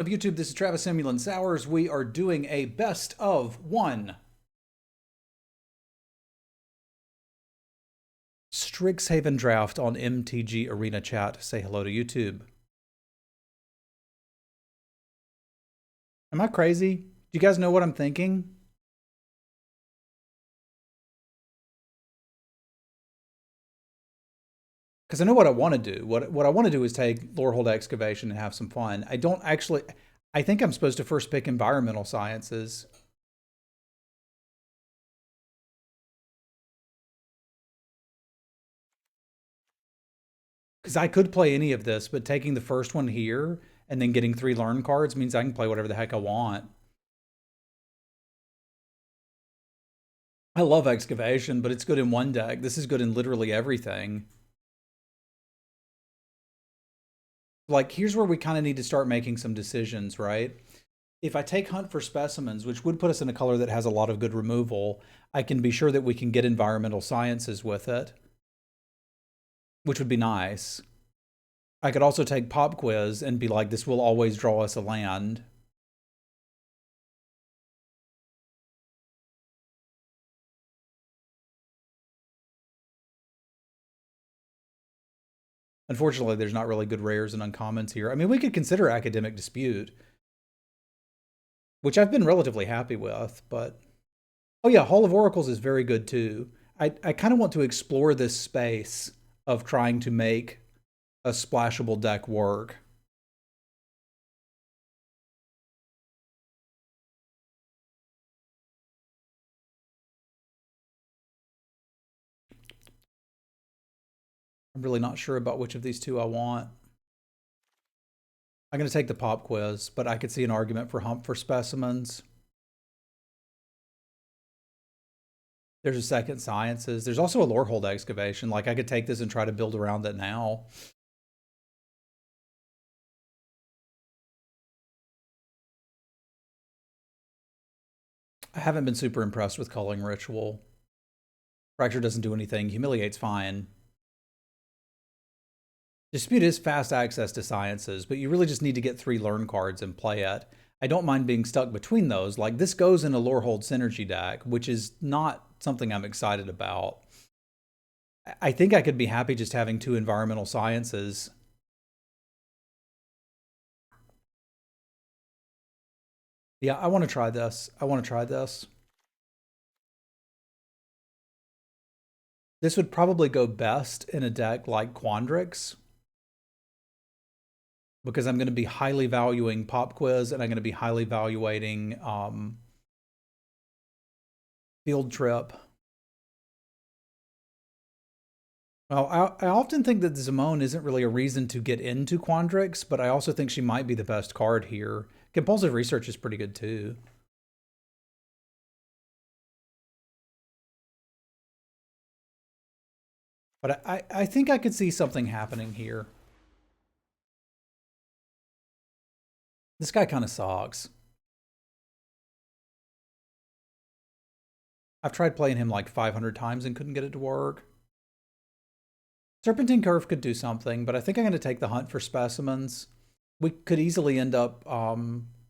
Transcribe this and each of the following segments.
Of YouTube, this is Travis Semulin Sours. We are doing a best of one Strixhaven Draft on MTG Arena Chat. Say hello to YouTube. Am I crazy? Do you guys know what I'm thinking? Because I know what I want to do. What I want to do is take Lorehold Excavation and have some fun. I don't actually... I think I'm supposed to first pick Environmental Sciences. Because I could play any of this, but taking the first one here and then getting 3 learn cards means I can play whatever the heck I want. I love Excavation, but it's good in one deck. This is good in literally everything. Like, here's where we kind of need to start making some decisions, right? If I take Hunt for Specimens, which would put us in a color that has a lot of good removal, I can be sure that we can get Environmental Sciences with it, which would be nice. I could also take Pop Quiz and be like, this will always draw us a land. Unfortunately, there's not really good rares and uncommons here. I mean, we could consider Academic Dispute, which I've been relatively happy with, but... Oh yeah, Hall of Oracles is very good too. I kind of want to explore this space of trying to make a splashable deck work. I'm really not sure about which of these two I want. I'm going to take the Pop Quiz, but I could see an argument for Hunt for Specimens. There's a second Sciences. There's also a Lorehold Excavation. Like, I could take this and try to build around it now. I haven't been super impressed with Culling Ritual. Fracture doesn't do anything. Humiliate's fine. Dispute is fast access to Sciences, but you really just need to get 3 learn cards and play it. I don't mind being stuck between those. Like, this goes in a Lorehold Synergy deck, which is not something I'm excited about. I think I could be happy just having 2 Environmental Sciences. Yeah, I want to try this. I want to try this. This would probably go best in a deck like Quandrix, because I'm going to be highly valuing Pop Quiz and I'm going to be highly valuating Field Trip. Well, I often think that Simone isn't really a reason to get into Quandrix, but I also think she might be the best card here. Compulsive Research is pretty good too. But I think I could see something happening here. This guy kind of sucks. I've tried playing him like 500 times and couldn't get it to work. Serpentine Curve could do something, but I think I'm going to take the Hunt for Specimens. We could easily end up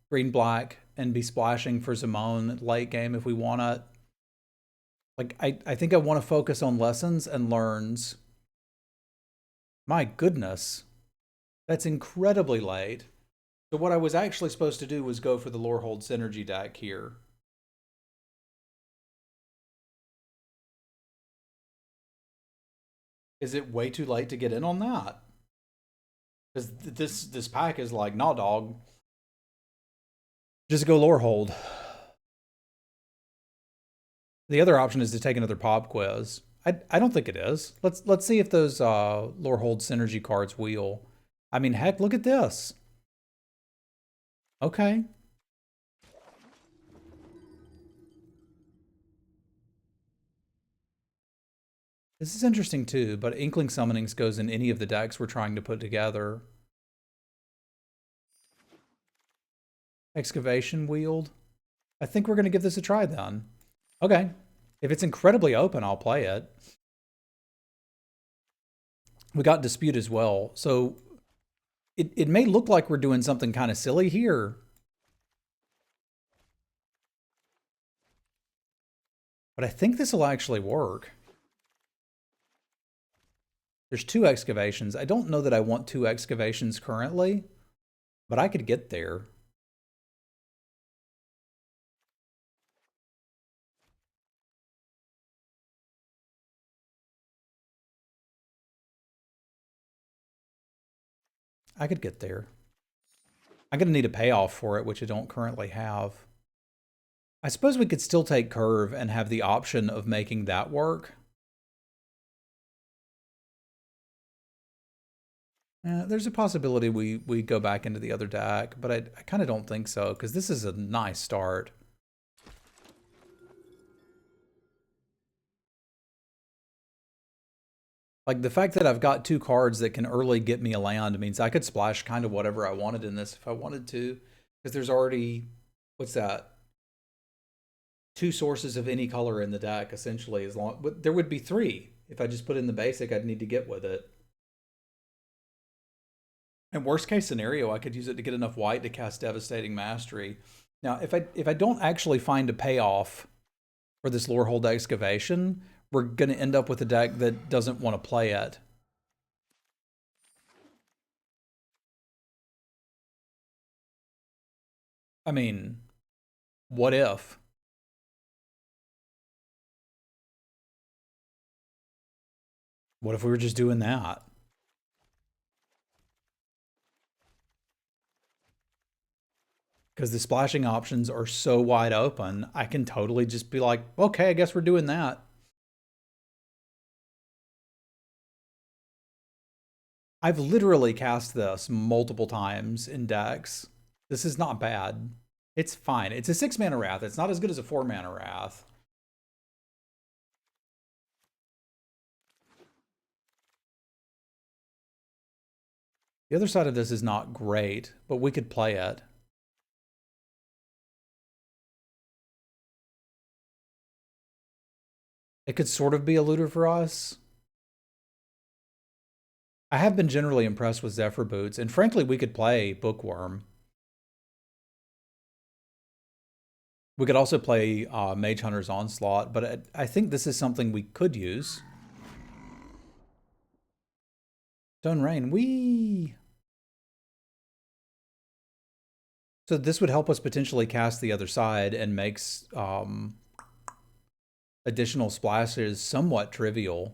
green-black and be splashing for Simone late game if we want it. Like, I think I want to focus on lessons and learns. My goodness. That's incredibly late. So what I was actually supposed to do was go for the Lorehold Synergy deck here. Is it way too late to get in on that? Because this pack is like, nah, dog. Just go Lorehold. The other option is to take another Pop Quiz. I don't think it is. Let's see if those Lorehold Synergy cards wheel. I mean, heck, look at this. Okay. This is interesting too, but Inkling Summonings goes in any of the decks we're trying to put together. Excavation Wield. I think we're going to give this a try then. Okay. If it's incredibly open, I'll play it. We got Dispute as well. So It may look like we're doing something kind of silly here, but I think this will actually work. There's 2 excavations. I don't know that I want 2 excavations currently, but I could get there. I could get there. I'm going to need a payoff for it, which I don't currently have. I suppose we could still take curve and have the option of making that work. There's a possibility we go back into the other deck, but I kind of don't think so, because this is a nice start. Like, the fact that I've got 2 cards that can early get me a land means I could splash kind of whatever I wanted in this if I wanted to, because there's already, what's that? 2 sources of any color in the deck, essentially, as long, but there would be 3. If I just put in the basic, I'd need to get with it. And worst case scenario, I could use it to get enough white to cast Devastating Mastery. Now, if I don't actually find a payoff for this Lorehold Excavation, we're going to end up with a deck that doesn't want to play it. I mean, what if? What if we were just doing that? Because the splashing options are so wide open, I can totally just be like, okay, I guess we're doing that. I've literally cast this multiple times in decks. This is not bad. It's fine. It's a 6 mana Wrath. It's not as good as a 4 mana Wrath. The other side of this is not great, but we could play it. It could sort of be a looter for us. I have been generally impressed with Zephyr Boots, and frankly, we could play Bookworm. We could also play Mage Hunter's Onslaught, but I think this is something we could use. Stone Rain, wee! So this would help us potentially cast the other side and makes additional splashes somewhat trivial.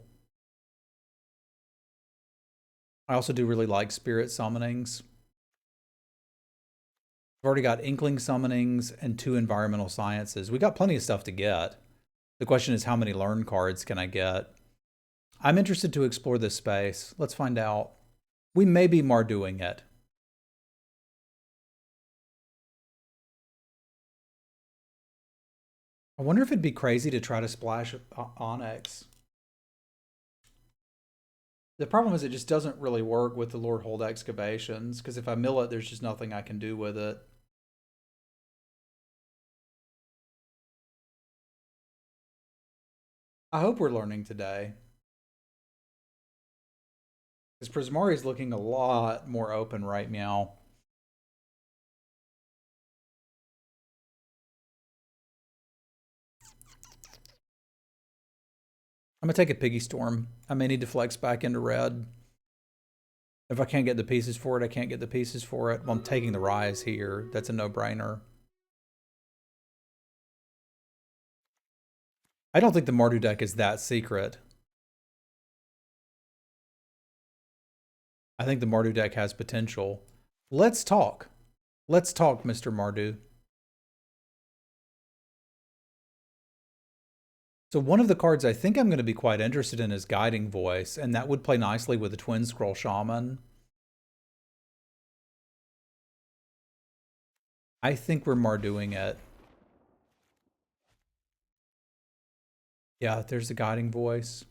I also do really like Spirit Summonings. We've already got Inkling Summonings and 2 Environmental Sciences. We got plenty of stuff to get. The question is, how many Learn cards can I get? I'm interested to explore this space. Let's find out. We may be Marduing it. I wonder if it'd be crazy to try to splash Onyx. The problem is it just doesn't really work with the Lorehold Excavations, because if I mill it, there's just nothing I can do with it. I hope we're learning today. Because Prismari is looking a lot more open right now. I'm going to take a Piggy Storm. I may need to flex back into red. If I can't get the pieces for it, I can't get the pieces for it. Well, I'm taking the Rise here. That's a no-brainer. I don't think the Mardu deck is that secret. I think the Mardu deck has potential. Let's talk. Let's talk, Mr. Mardu. So one of the cards I think I'm going to be quite interested in is Guiding Voice, and that would play nicely with a Twin Scroll Shaman. I think we're Marduing it. Yeah, there's the Guiding Voice.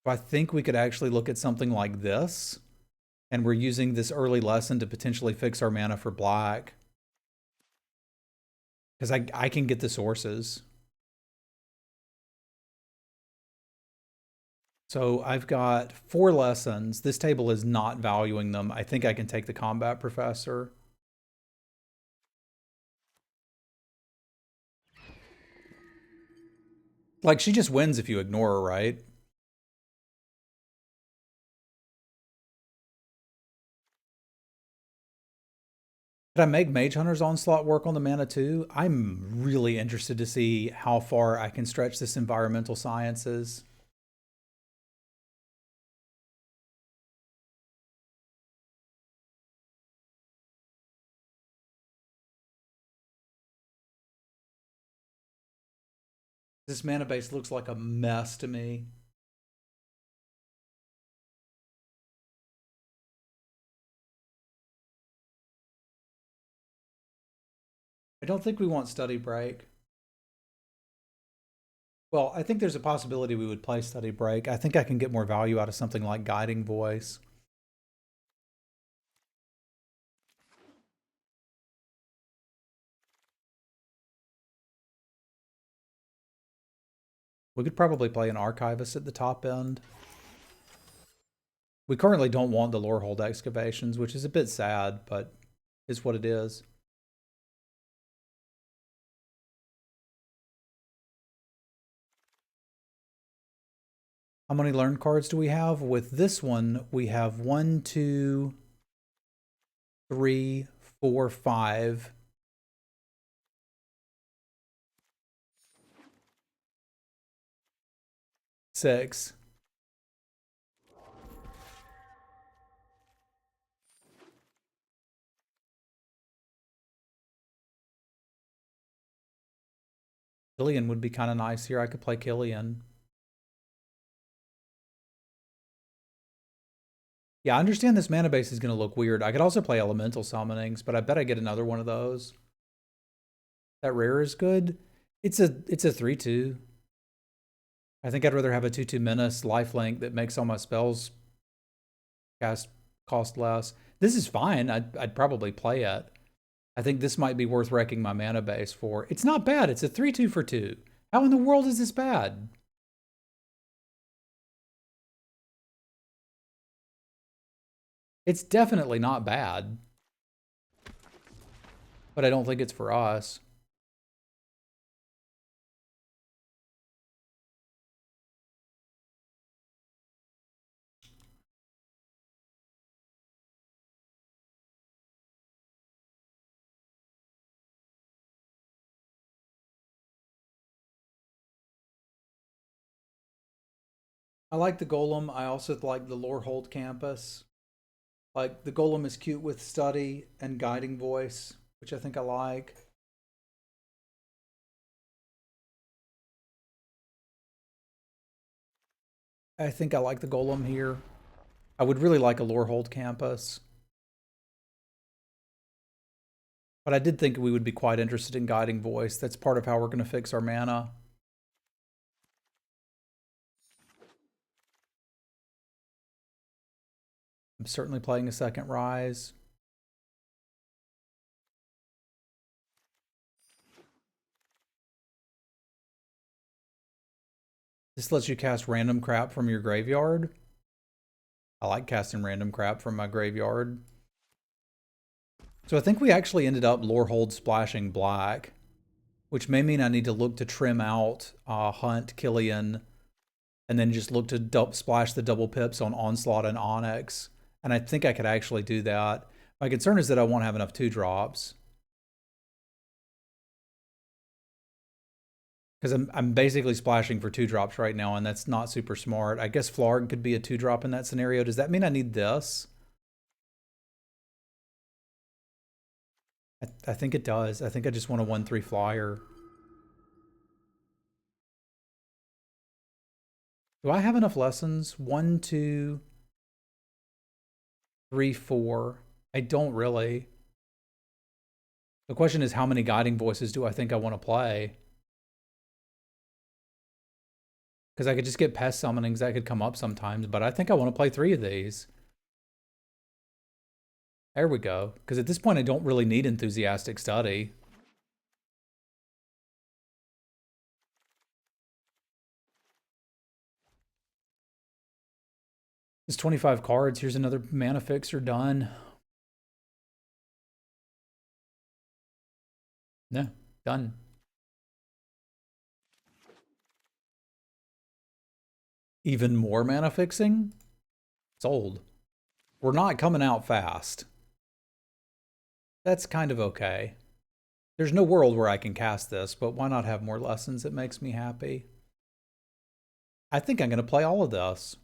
I think we could actually look at something like this, and we're using this early lesson to potentially fix our mana for black. Because I can get the sources. So I've got 4 lessons. This table is not valuing them. I think I can take the combat professor. Like, she just wins if you ignore her, right? Could I make Mage Hunter's Onslaught work on the mana too? I'm really interested to see how far I can stretch this environmental sciences. This mana base looks like a mess to me. I don't think we want Study Break. Well, I think there's a possibility we would play Study Break. I think I can get more value out of something like Guiding Voice. We could probably play an Archivist at the top end. We currently don't want the Lorehold Excavations, which is a bit sad, but is what it is. How many learn cards do we have? With this one, we have 1, 2, 3, 4, 5. Six. Killian would be kind of nice here. I could play Killian. Yeah, I understand this mana base is going to look weird. I could also play Elemental Summonings, but I bet I get another one of those. That rare is good. It's a 3/2. I think I'd rather have a 2/2 Menace lifelink that makes all my spells cast cost less. This is fine. I'd probably play it. I think this might be worth wrecking my mana base for. It's not bad. It's a 3/2 for 2. How in the world is this bad? It's definitely not bad. But I don't think it's for us. I like the Golem. I also like the Lorehold Campus. Like, the Golem is cute with Study and Guiding Voice, which I think I like. I think I like the Golem here. I would really like a Lorehold Campus. But I did think we would be quite interested in Guiding Voice. That's part of how we're going to fix our mana. I'm certainly playing a second Rise. This lets you cast random crap from your graveyard. I like casting random crap from my graveyard. So I think we actually ended up Lorehold splashing black, which may mean I need to look to trim out Hunt, Killian, and then just look to splash the double pips on Onslaught and Onyx. And I think I could actually do that. My concern is that I won't have enough 2-drops. Because I'm basically splashing for 2-drops right now, and that's not super smart. I guess Flarg could be a 2-drop in that scenario. Does that mean I need this? I think it does. I think I just want a 1/3 flyer. Do I have enough lessons? 1, 2, 3, 4. I don't really. The question is, how many Guiding Voices do I think I want to play? Because I could just get pest summonings that could come up sometimes, but I think I want to play 3 of these. There we go. Because at this point, I don't really need Enthusiastic Study. It's 25 cards. Here's another mana fixer done. No, done. Even more mana fixing? Sold. We're not coming out fast. That's kind of okay. There's no world where I can cast this, but why not have more lessons? It makes me happy. I think I'm going to play all of this.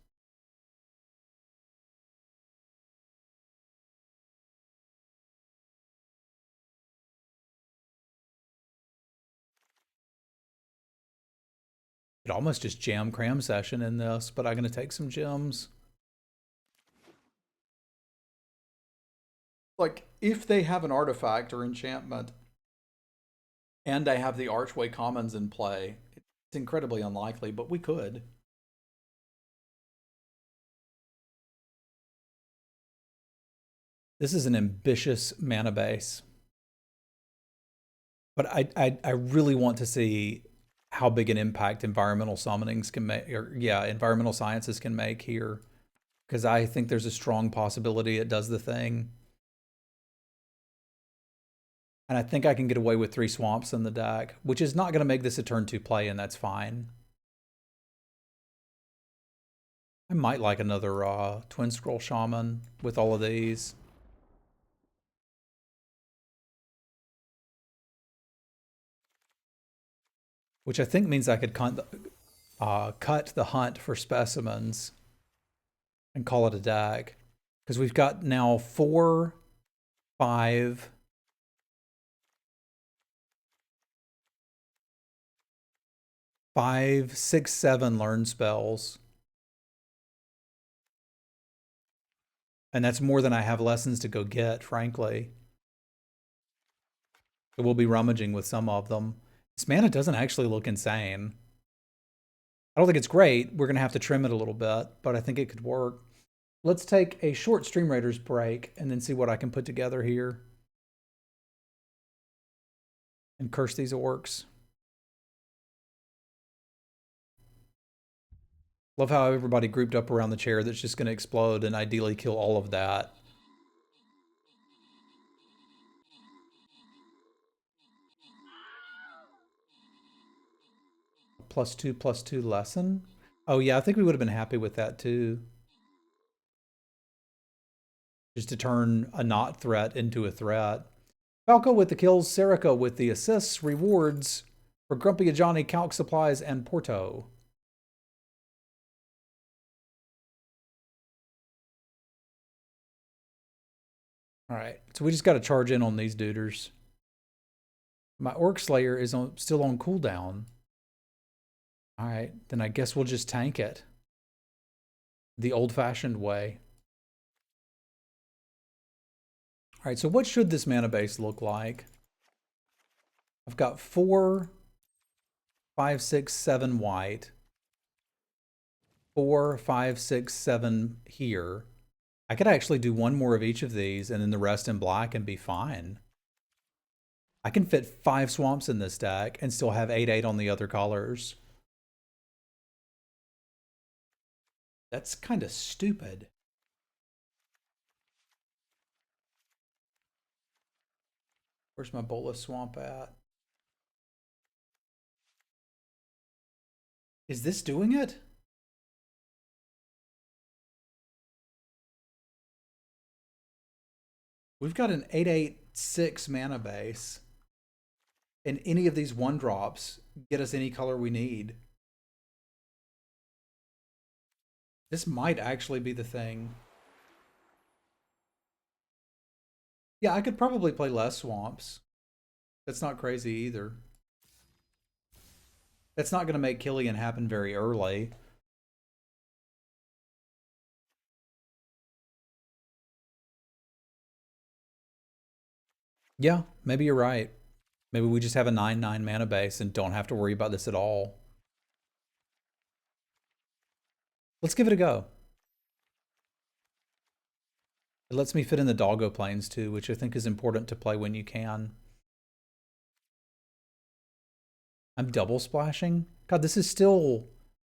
Could almost just jam cram session in this, but I'm going to take some gems. Like, if they have an artifact or enchantment, and I have the Archway Commons in play, it's incredibly unlikely, but we could. This is an ambitious mana base. But I really want to see how big an impact environmental summonings can make, or yeah, environmental sciences can make here. Because I think there's a strong possibility it does the thing. And I think I can get away with 3 swamps in the deck, which is not going to make this a turn 2 play, and that's fine. I might like another Twin Scroll Shaman with all of these. Which I think means I could cut the hunt for specimens and call it a deck. Because we've got now 4, 5, 5, 6, 7 learn spells. And that's more than I have lessons to go get, frankly. So we'll be rummaging with some of them. This mana doesn't actually look insane. I don't think it's great. We're going to have to trim it a little bit, but I think it could work. Let's take a short Stream Raiders break and then see what I can put together here. And curse these orcs. Love how everybody grouped up around the chair that's just going to explode and ideally kill all of that. +2/+2 lesson. Oh yeah, I think we would have been happy with that too. Just to turn a not threat into a threat. Falco with the kills, Serica with the assists, rewards for Grumpy Johnny, Calc Supplies, and Porto. All right, so we just got to charge in on these duders. My Orc Slayer is still on cooldown. All right, then I guess we'll just tank it. The old-fashioned way. All right, so what should this mana base look like? I've got 4, 5, 6, 7 white. 4, 5, 6, 7 here. I could actually do one more of each of these and then the rest in black and be fine. I can fit 5 swamps in this deck and still have 8/8 on the other colors. That's kind of stupid. Where's my Bolas Swamp at? Is this doing it? We've got an 8/8/6 mana base. And any of these 1-drops get us any color we need. This might actually be the thing. Yeah, I could probably play less swamps. That's not crazy either. That's not going to make Killian happen very early. Yeah, maybe you're right. Maybe we just have a 9/9 mana base and don't have to worry about this at all. Let's give it a go. It lets me fit in the doggo planes too, which I think is important to play when you can. I'm double splashing? God, this is still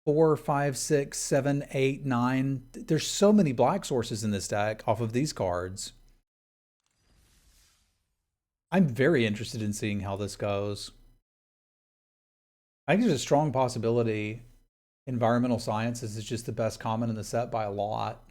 4, 5, 6, 7, 8, 9. There's so many black sources in this deck off of these cards. I'm very interested in seeing how this goes. I think there's a strong possibility environmental sciences is just the best common in the set by a lot.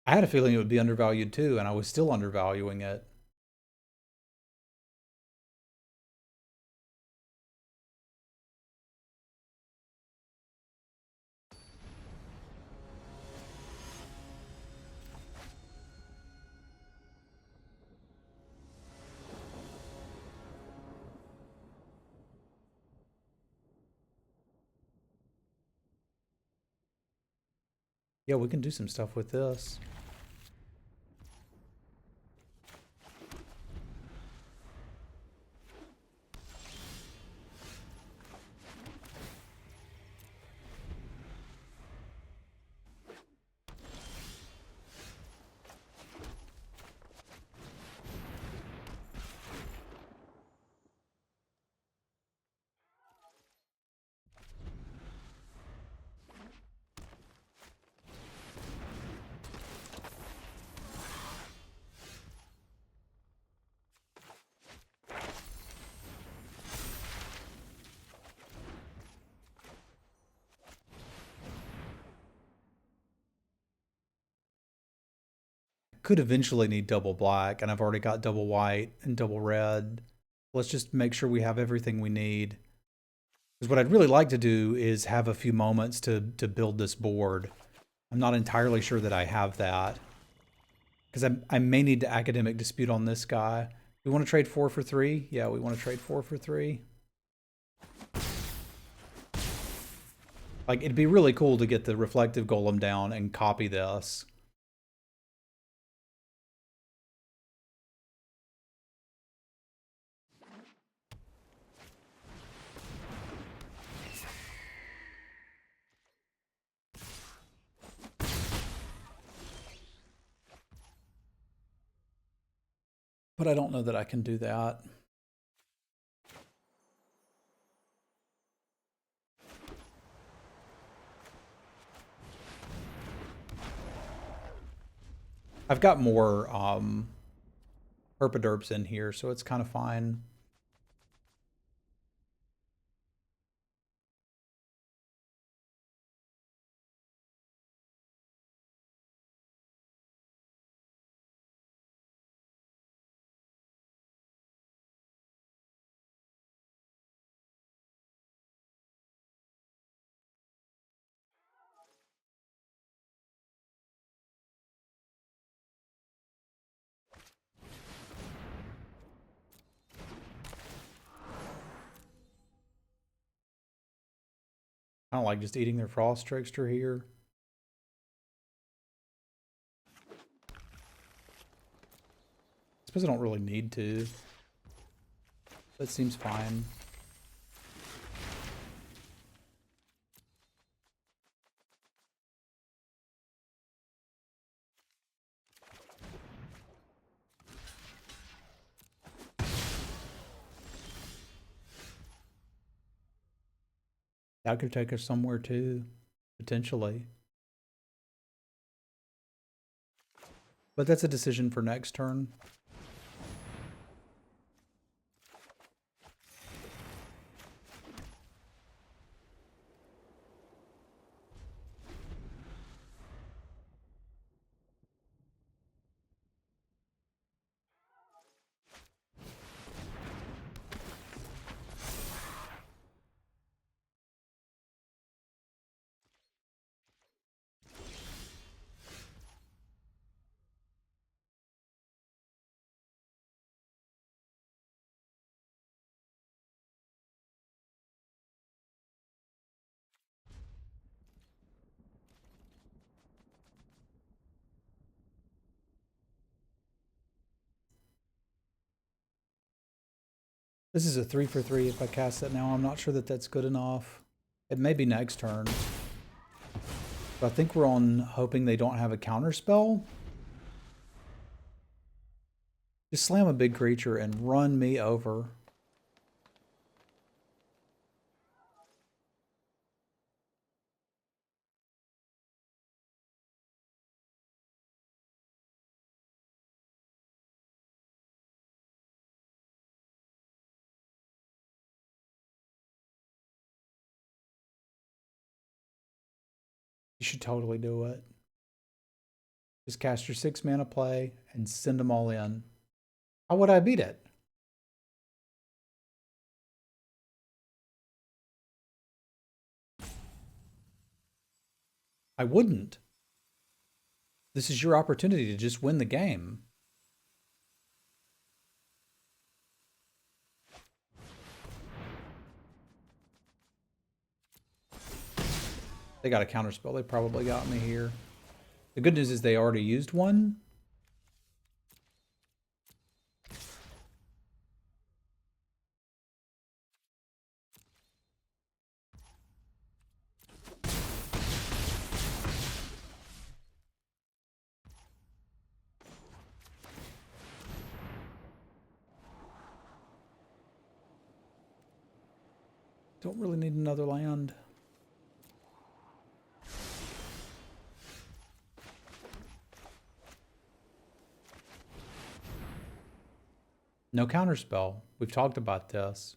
I had a feeling it would be undervalued too, and I was still undervaluing it. Yeah, we can do some stuff with this. Could eventually need double black, and I've already got double white and double red. Let's just make sure we have everything we need. Because what I'd really like to do is have a few moments to build this board. I'm not entirely sure that I have that. Because I may need to academic dispute on this guy. We want to trade 4 for 3? Yeah, we want to trade 4 for 3. Like, it'd be really cool to get the reflective golem down and copy this. But I don't know that I can do that. I've got more herpaderps in here, so it's kind of fine. I don't like just eating their frost trickster here. I suppose I don't really need to. That seems fine. That could take us somewhere too, potentially. But that's a decision for next turn. This is a 3 for 3 if I cast that now. I'm not sure that that's good enough. It may be next turn. But I think we're on hoping they don't have a counter spell. Just slam a big creature and run me over. You should totally do it. Just cast your 6 mana play and send them all in. How would I beat it? I wouldn't. This is your opportunity to just win the game. They got a counterspell. They probably got me here. The good news is they already used one. Don't really need another land. No counterspell. We've talked about this.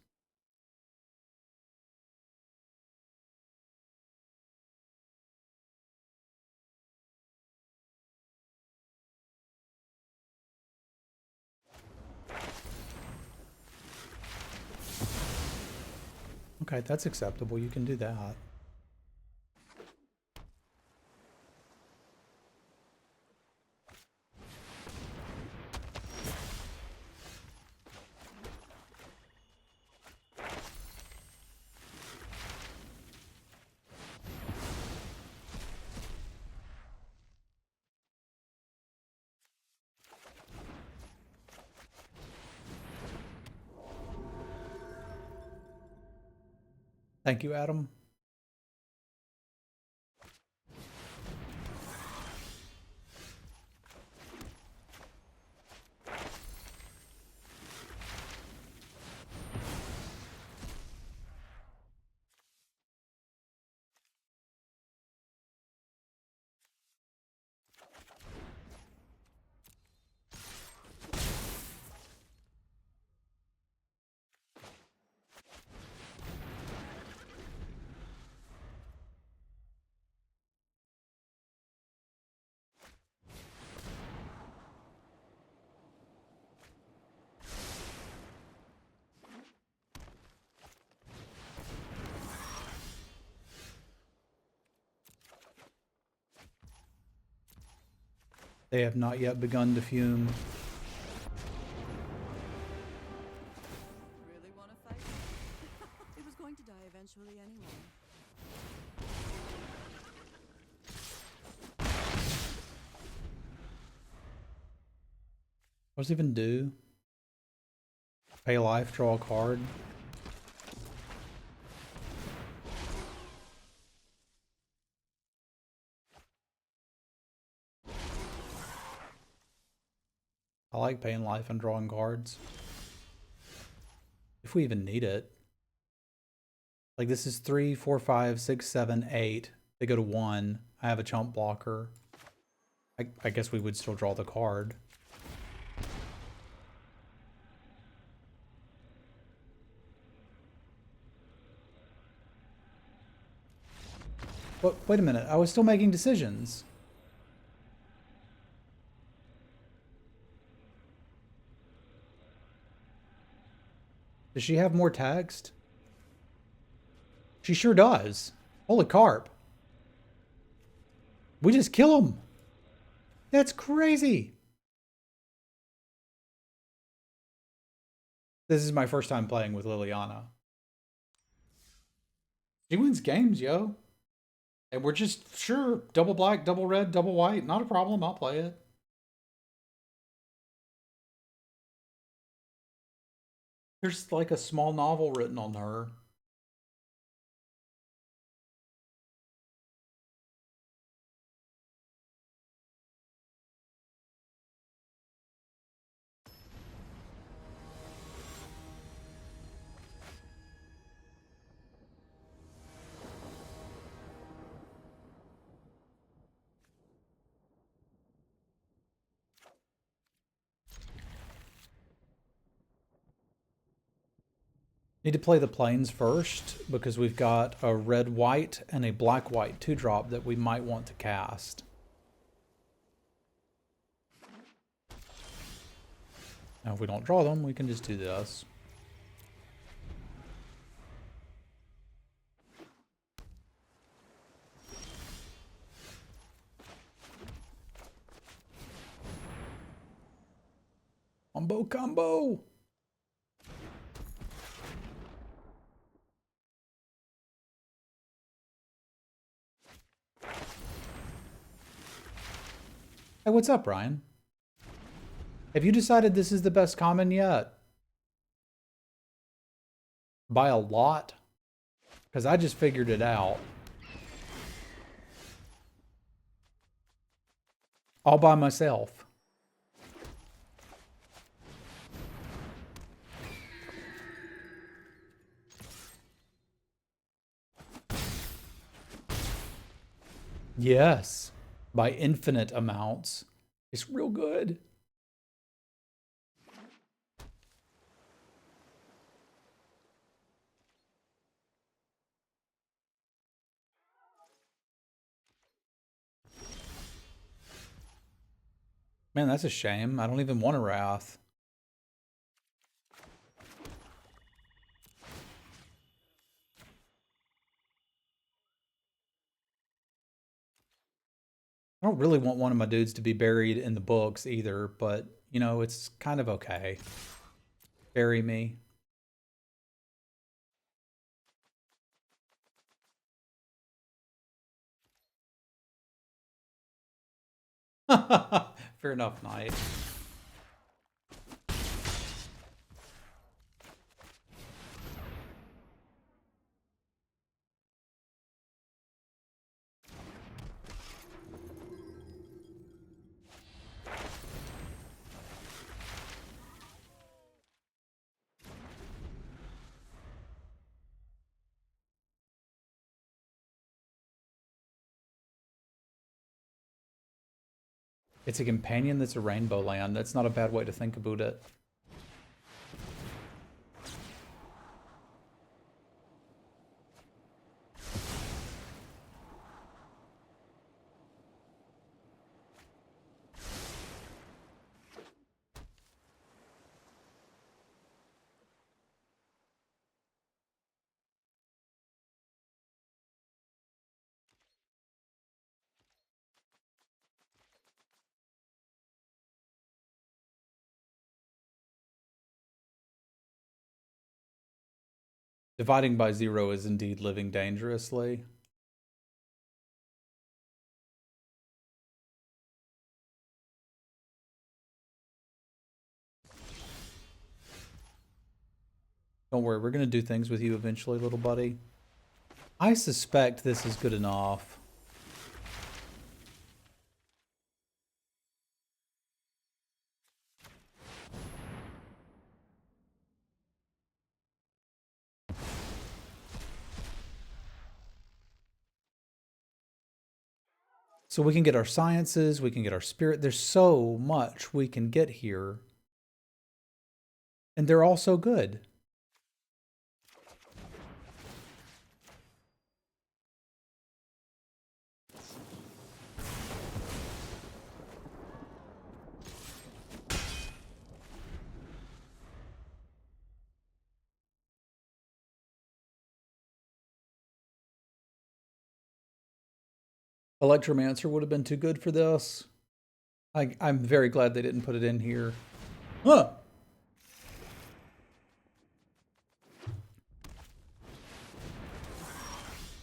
Okay, that's acceptable. You can do that. Thank you, Adam. They have not yet begun to fume. Really want to fight? It was going to die eventually anyway. What does it even do? Pay life, draw a card. I like paying life and drawing cards. If we even need it. Like this is 3, 4, 5, 6, 7, 8. They go to 1. I have a chump blocker. I guess we would still draw the card. But wait a minute, I was still making decisions. Does she have more text? She sure does. Holy carp. We just kill him. That's crazy. This is my first time playing with Liliana. She wins games, yo. And we're just, sure, double black, double red, double white. Not a problem. I'll play it. There's like a small novel written on her. Need to play the plains first because we've got a red-white and a black-white 2-drop that we might want to cast. Now, if we don't draw them, we can just do this. Combo, combo! Hey, what's up, Ryan? Have you decided this is the best common yet? By a lot? Because I just figured it out. All by myself. Yes. By infinite amounts. It's real good. Man, that's a shame. I don't even want a Wrath. I don't really want one of my dudes to be buried in the books either, but, you know, it's kind of okay. Bury me. Fair enough, Knight. It's a companion that's a rainbow land. That's not a bad way to think about it. Dividing by 0 is indeed living dangerously. Don't worry, we're going to do things with you eventually, little buddy. I suspect this is good enough. So we can get our sciences, we can get our spirit. There's so much we can get here. And they're all so good. Electromancer would have been too good for this. I'm very glad they didn't put it in here. Huh!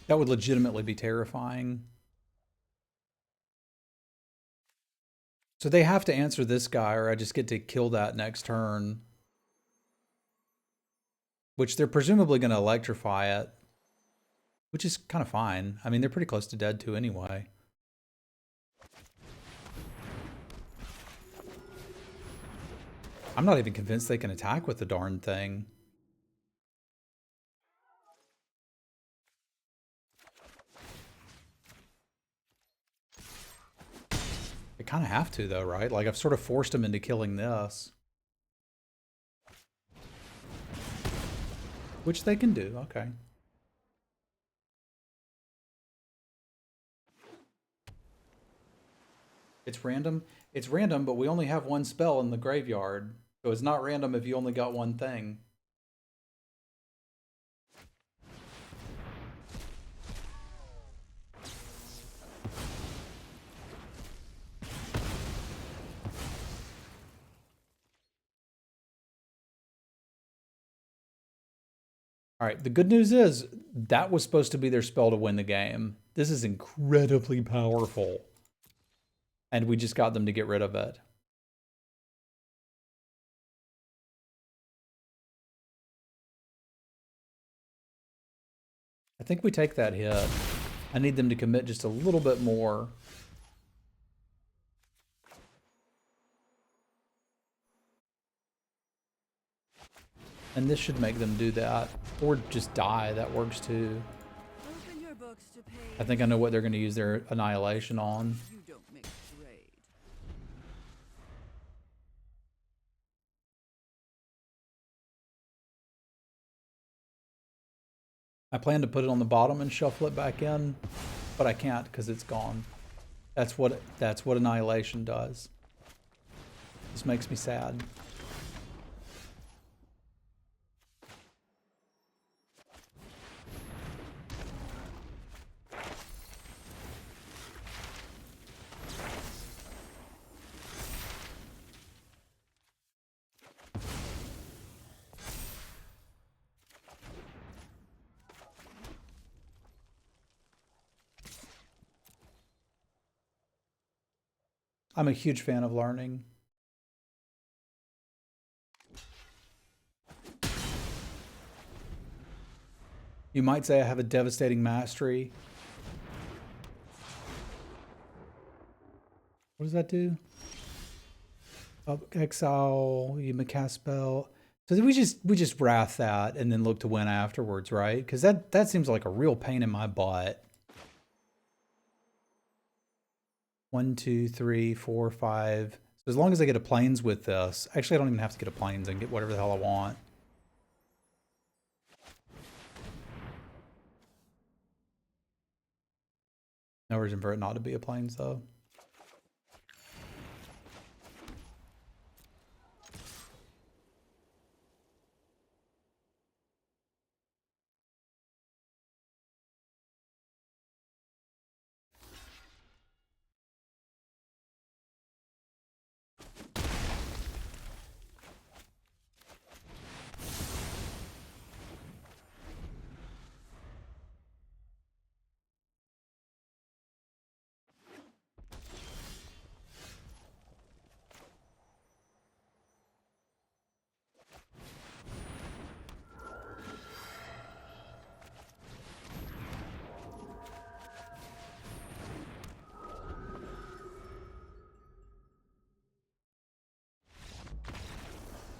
That would legitimately be terrifying. So they have to answer this guy or I just get to kill that next turn. which they're presumably going to electrify it, which is kind of fine. I mean, they're pretty close to dead too anyway. I'm not even convinced they can attack with the darn thing. They kind of have to, though, right? Like, I've sort of forced them into killing this. Which they can do, okay. It's random. It's random, but we only have one spell in the graveyard. So it's not random if you only got one thing. All right, the good news is that was supposed to be their spell to win the game. This is incredibly powerful. And we just got them to get rid of it. I think we take that hit. I need them to commit just a little bit more. And this should make them do that. Or just die, that works too. Open your books to page. I think I know what they're going to use their annihilation on. You don't make trade. I plan to put it on the bottom and shuffle it back in, but I can't because it's gone. That's what annihilation does. This makes me sad. I'm a huge fan of learning. You might say I have a devastating mastery. What does that do? Oh, exile, you may cast spell. So we just wrath that and then look to win afterwards, right? Because that seems like a real pain in my butt. 1, 2, 3, 4, 5. So as long as I get a plains with this, actually I don't even have to get a plains and get whatever the hell I want. No reason for it not to be a plains though.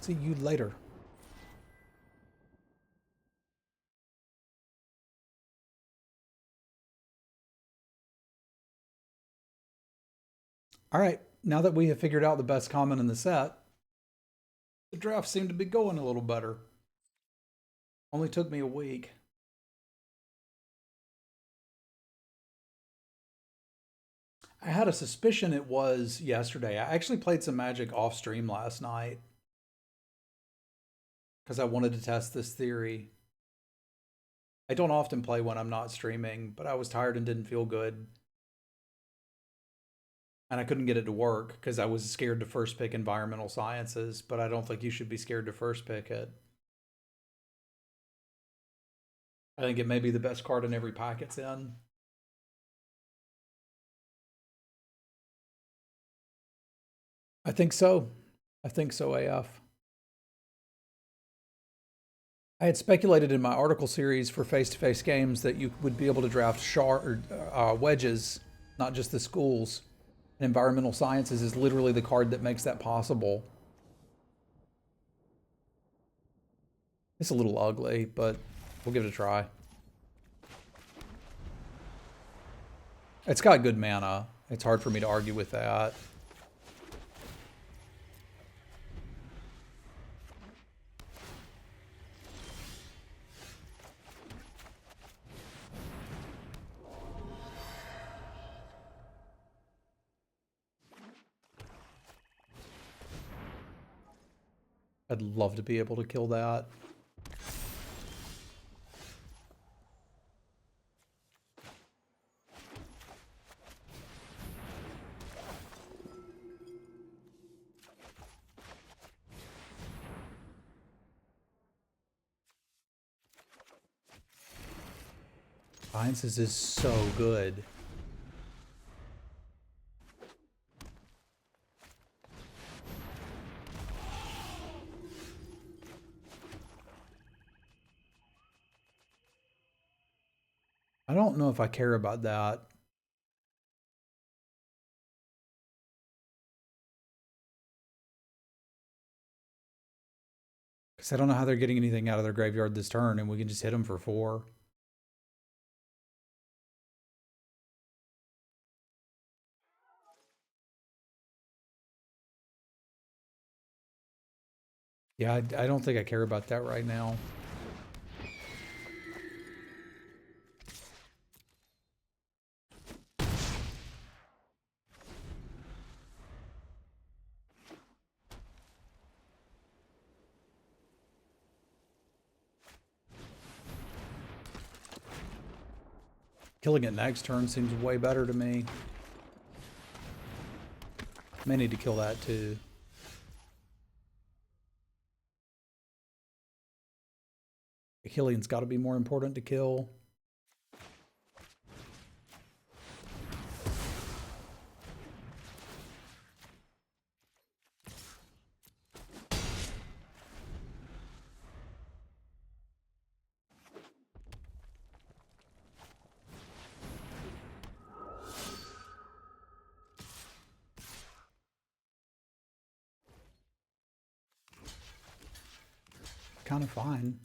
See you later. All right, now that we have figured out the best common in the set, the draft seemed to be going a little better. Only took me a week. I had a suspicion it was yesterday. I actually played some Magic off stream last night because I wanted to test this theory. I don't often play when I'm not streaming, but I was tired and didn't feel good. And I couldn't get it to work because I was scared to first pick environmental sciences, but I don't think you should be scared to first pick it. I think it may be the best card in every pack it's in. I think so. I think so, AF. I had speculated in my article series for face-to-face games that you would be able to draft wedges, not just the schools. And environmental sciences is literally the card that makes that possible. It's a little ugly, but we'll give it a try. It's got good mana. It's hard for me to argue with that. I'd love to be able to kill that. Sciences is so good. I don't know if I care about that. Because I don't know how they're getting anything out of their graveyard this turn, and we can just hit them for 4. Yeah, I don't think I care about that right now. Killing it next turn seems way better to me. May need to kill that too. Achillean's got to be more important to kill. Kind of fine.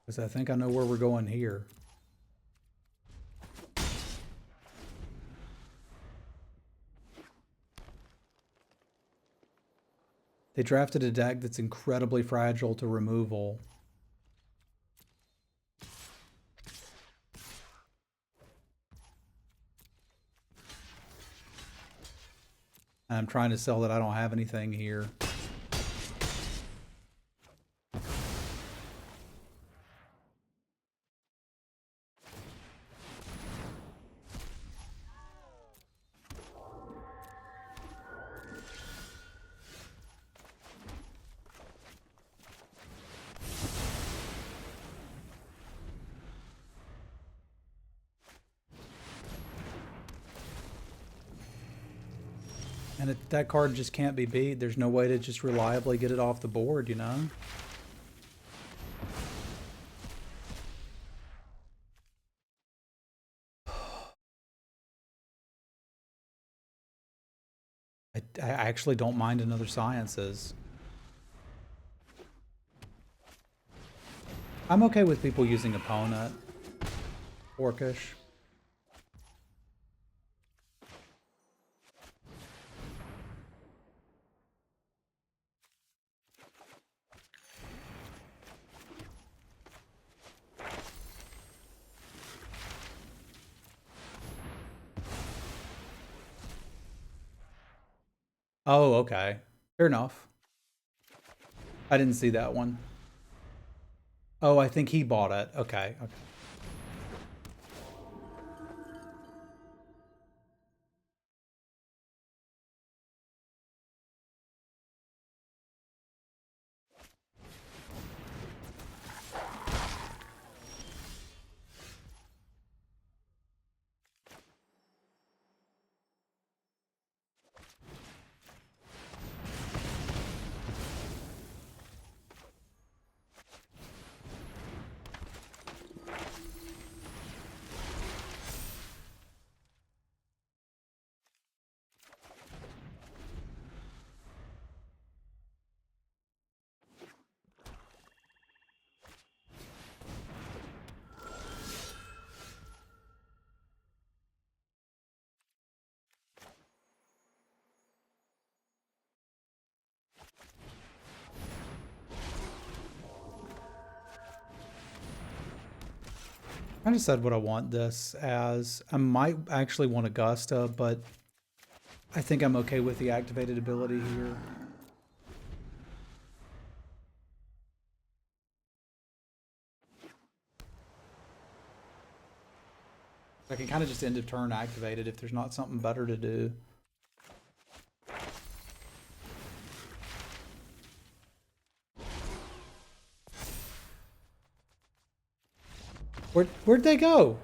Because I think I know where we're going here. They drafted a deck that's incredibly fragile to removal. And I'm trying to sell that I don't have anything here. And that card just can't be beat. There's no way to just reliably get it off the board, you know? I actually don't mind another Sciences. I'm okay with people using Opponent. Orcish. Oh, okay. Fair enough. I didn't see that one. Oh, I think he bought it. Okay, okay. I just said what I want this as. I might actually want Augusta, but I think I'm okay with the activated ability here. I can kind of just end of turn activate it if there's not something better to do. Where'd they go?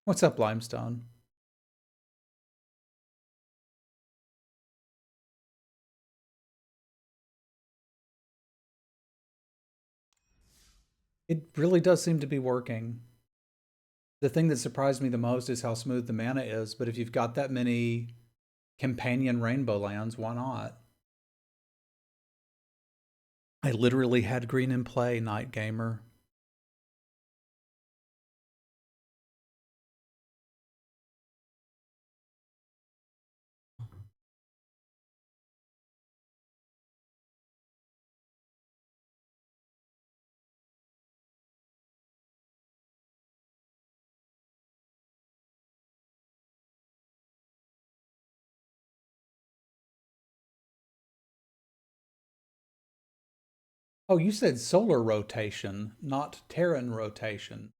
What's up, Limestone? It really does seem to be working. The thing that surprised me the most is how smooth the mana is, but if you've got that many companion rainbow lands, why not? I literally had green in play, Night Gamer. Oh, you said solar rotation, not Terran rotation.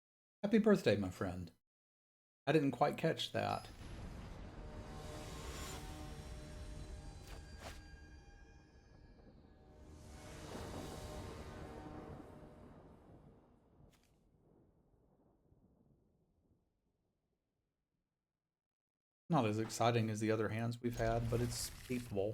Happy birthday, my friend. I didn't quite catch that. Not as exciting as the other hands we've had, but it's keepable.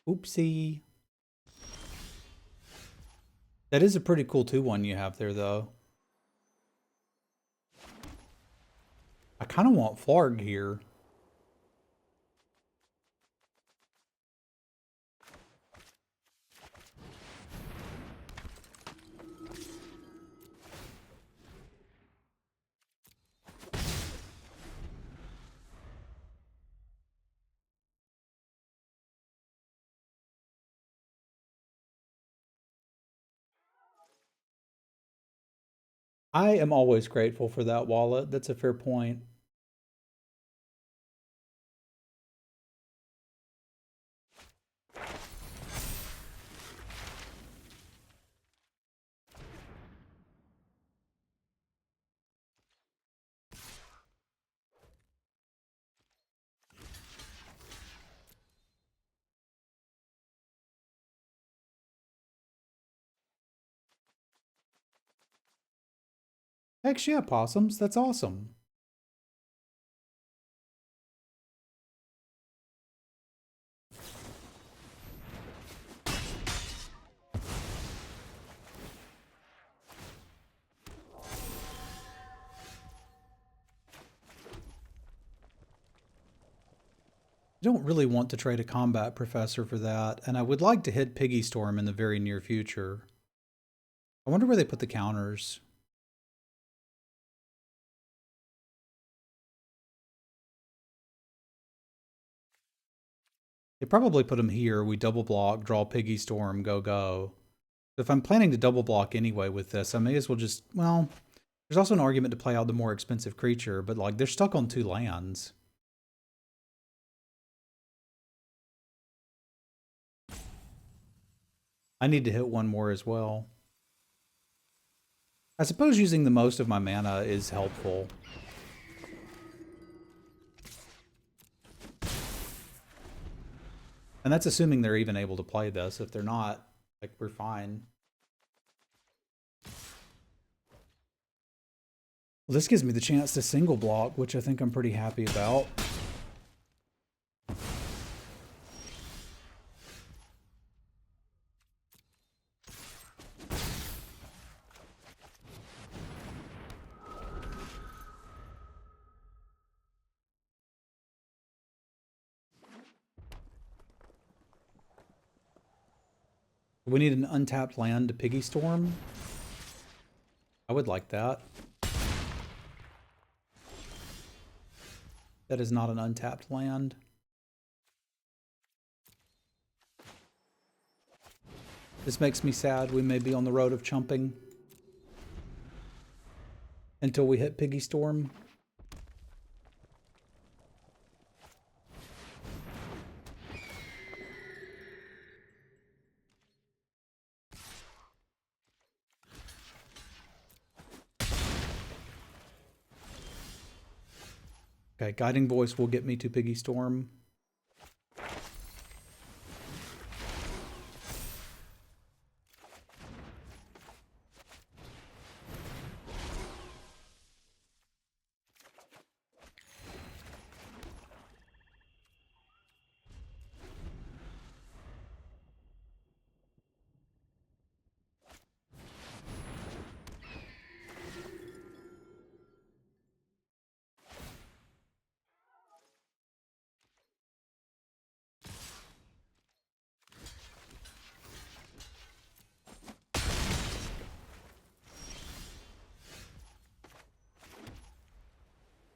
Oopsie. That is a pretty cool 2-1 you have there, though. I kind of want Flarg here. I am always grateful for that wallet. That's a fair point. Heck yeah, possums. That's awesome. I don't really want to trade a combat professor for that, and I would like to hit Piggy Storm in the very near future. I wonder where they put the counters. They probably put them here. We double block, draw Piggy Storm, go, go. If I'm planning to double block anyway with this, I may as well just, well, there's also an argument to play out the more expensive creature, but like they're stuck on 2 lands. I need to hit one more as well. I suppose using the most of my mana is helpful. And that's assuming they're even able to play this. If they're not, like, we're fine. Well, this gives me the chance to single block, which I think I'm pretty happy about. We need an untapped land to Piggy Storm. I would like that. That is not an untapped land. This makes me sad. We may be on the road of chumping until we hit Piggy Storm. Okay, Guiding Voice will get me to Piggy Storm.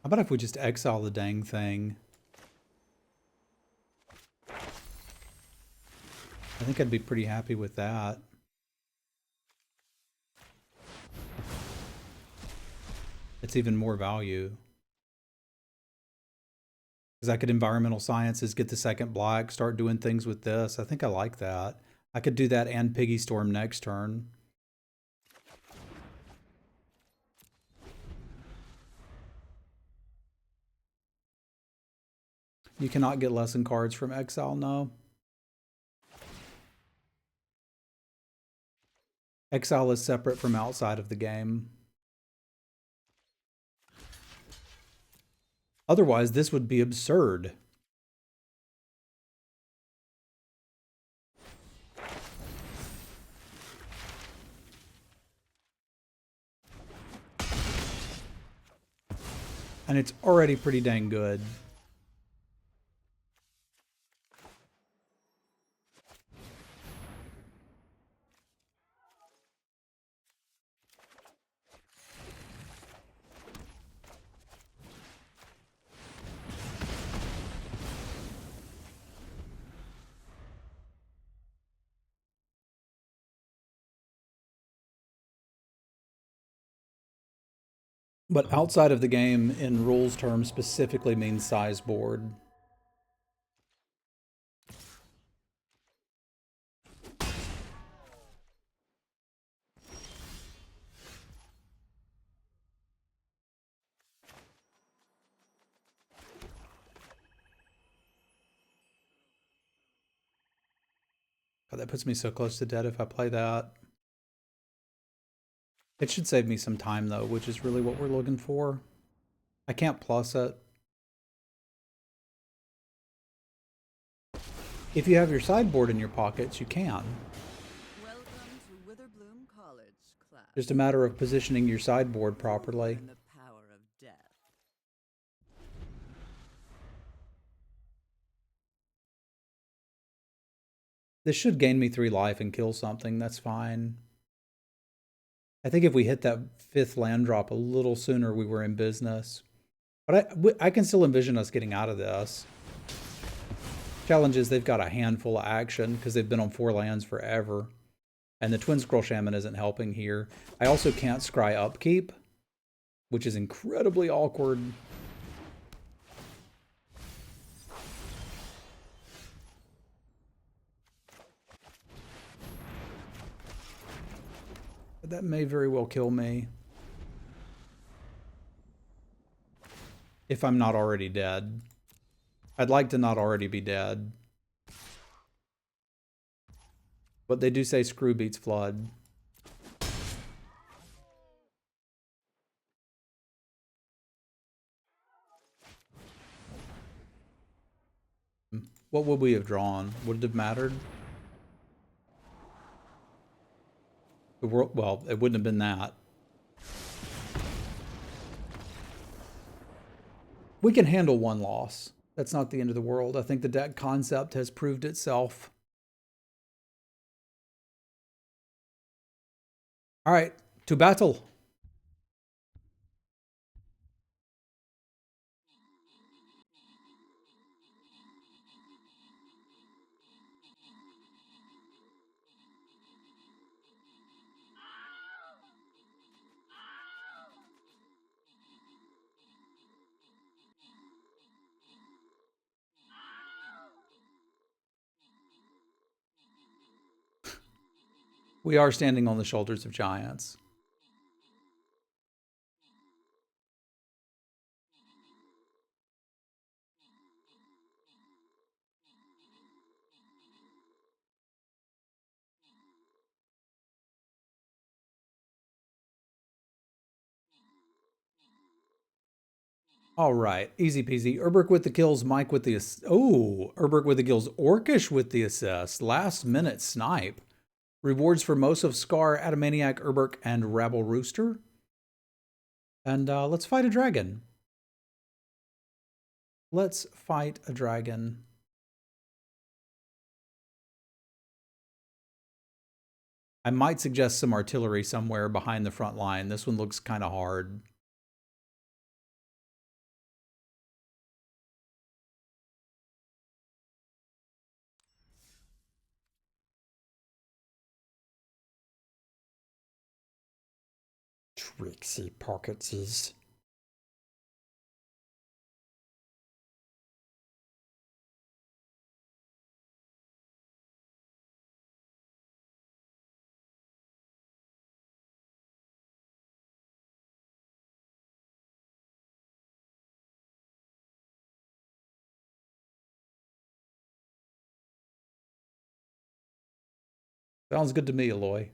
How about if we just exile the dang thing? I think I'd be pretty happy with that. It's even more value. Because I could environmental sciences, get the second black, start doing things with this. I think I like that. I could do that and Piggy Storm next turn. You cannot get lesson cards from exile, no. Exile is separate from outside of the game. Otherwise, this would be absurd. And it's already pretty dang good. But outside of the game, in rules terms, specifically means size board. God, that puts me so close to dead if I play that. It should save me some time, though, which is really what we're looking for. I can't plus it. If you have your sideboard in your pockets, you can. Welcome to Witherbloom College, class. Just a matter of positioning your sideboard properly. Learn the power of death. This should gain me 3 life and kill something. That's fine. I think if we hit that 5th land drop a little sooner, we were in business. But I can still envision us getting out of this. Challenge is they've got a handful of action because they've been on 4 lands forever. And the Twin Scroll Shaman isn't helping here. I also can't scry upkeep, which is incredibly awkward. But that may very well kill me. If I'm not already dead. I'd like to not already be dead. But they do say screw beats flood. What would we have drawn? Would it have mattered? Well, it wouldn't have been that. We can handle 1 loss. That's not the end of the world. I think the deck concept has proved itself. All right, to battle. We are standing on the shoulders of giants. All right, easy peasy. Urberk with the kills, Mike with the Urberk with the kills, Orcish with the assist. Last minute snipe. Rewards for Mosov, Scar, Atomaniac, Urberk, and Rabble Rooster. And let's fight a dragon. Let's fight a dragon. I might suggest some artillery somewhere behind the front line. This one looks kind of hard. Trixie pockets. Sounds good to me, Aloy.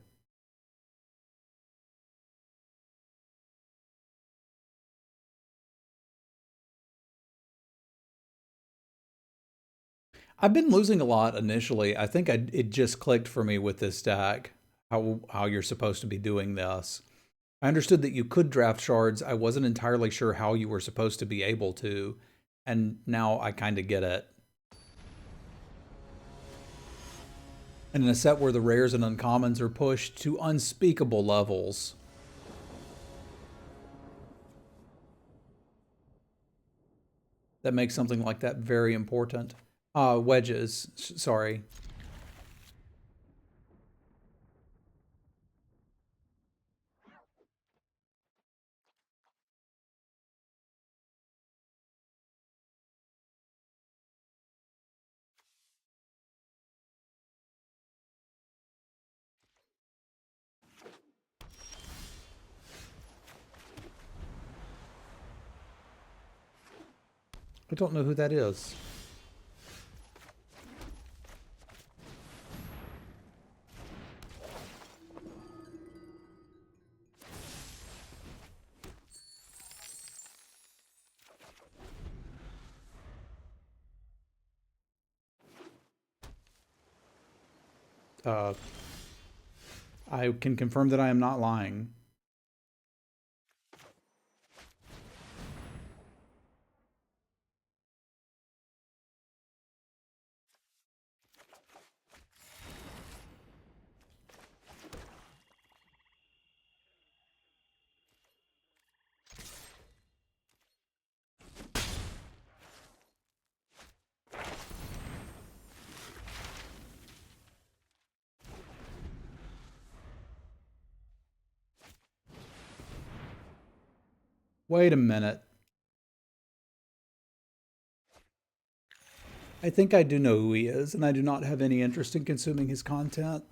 I've been losing a lot initially. I think it just clicked for me with this deck, how you're supposed to be doing this. I understood that you could draft shards. I wasn't entirely sure how you were supposed to be able to, and now I kind of get it. And in a set where the rares and uncommons are pushed to unspeakable levels, that makes something like that very important. Wedges, sorry. I don't know who that is. I can confirm that I am not lying. Wait a minute. I think I do know who he is, and I do not have any interest in consuming his content.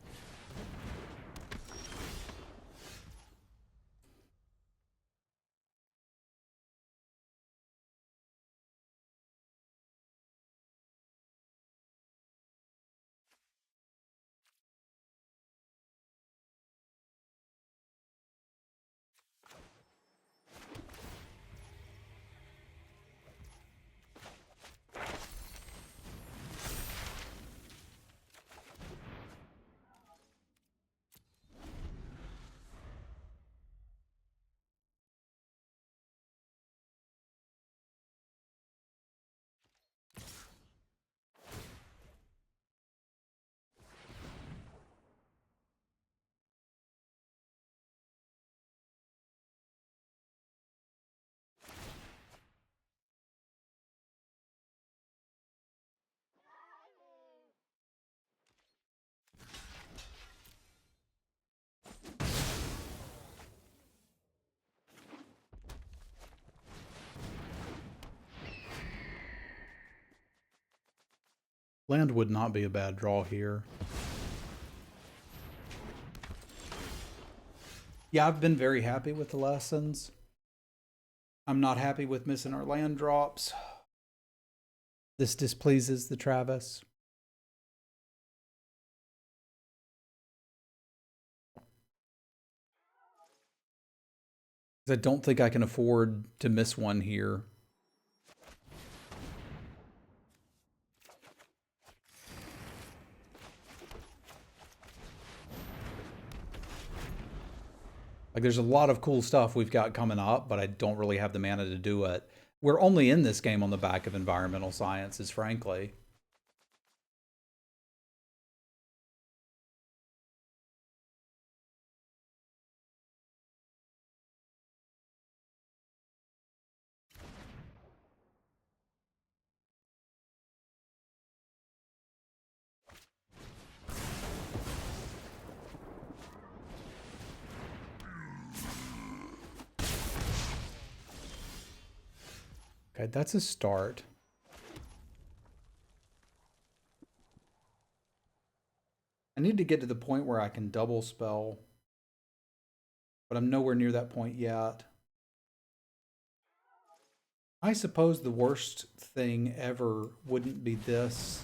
Land would not be a bad draw here. Yeah, I've been very happy with the lessons. I'm not happy with missing our land drops. This displeases the Travis. I don't think I can afford to miss one here. Like, there's a lot of cool stuff we've got coming up, but I don't really have the mana to do it. We're only in this game on the back of environmental sciences, frankly. Okay, that's a start. I need to get to the point where I can double spell, but I'm nowhere near that point yet. I suppose the worst thing ever wouldn't be this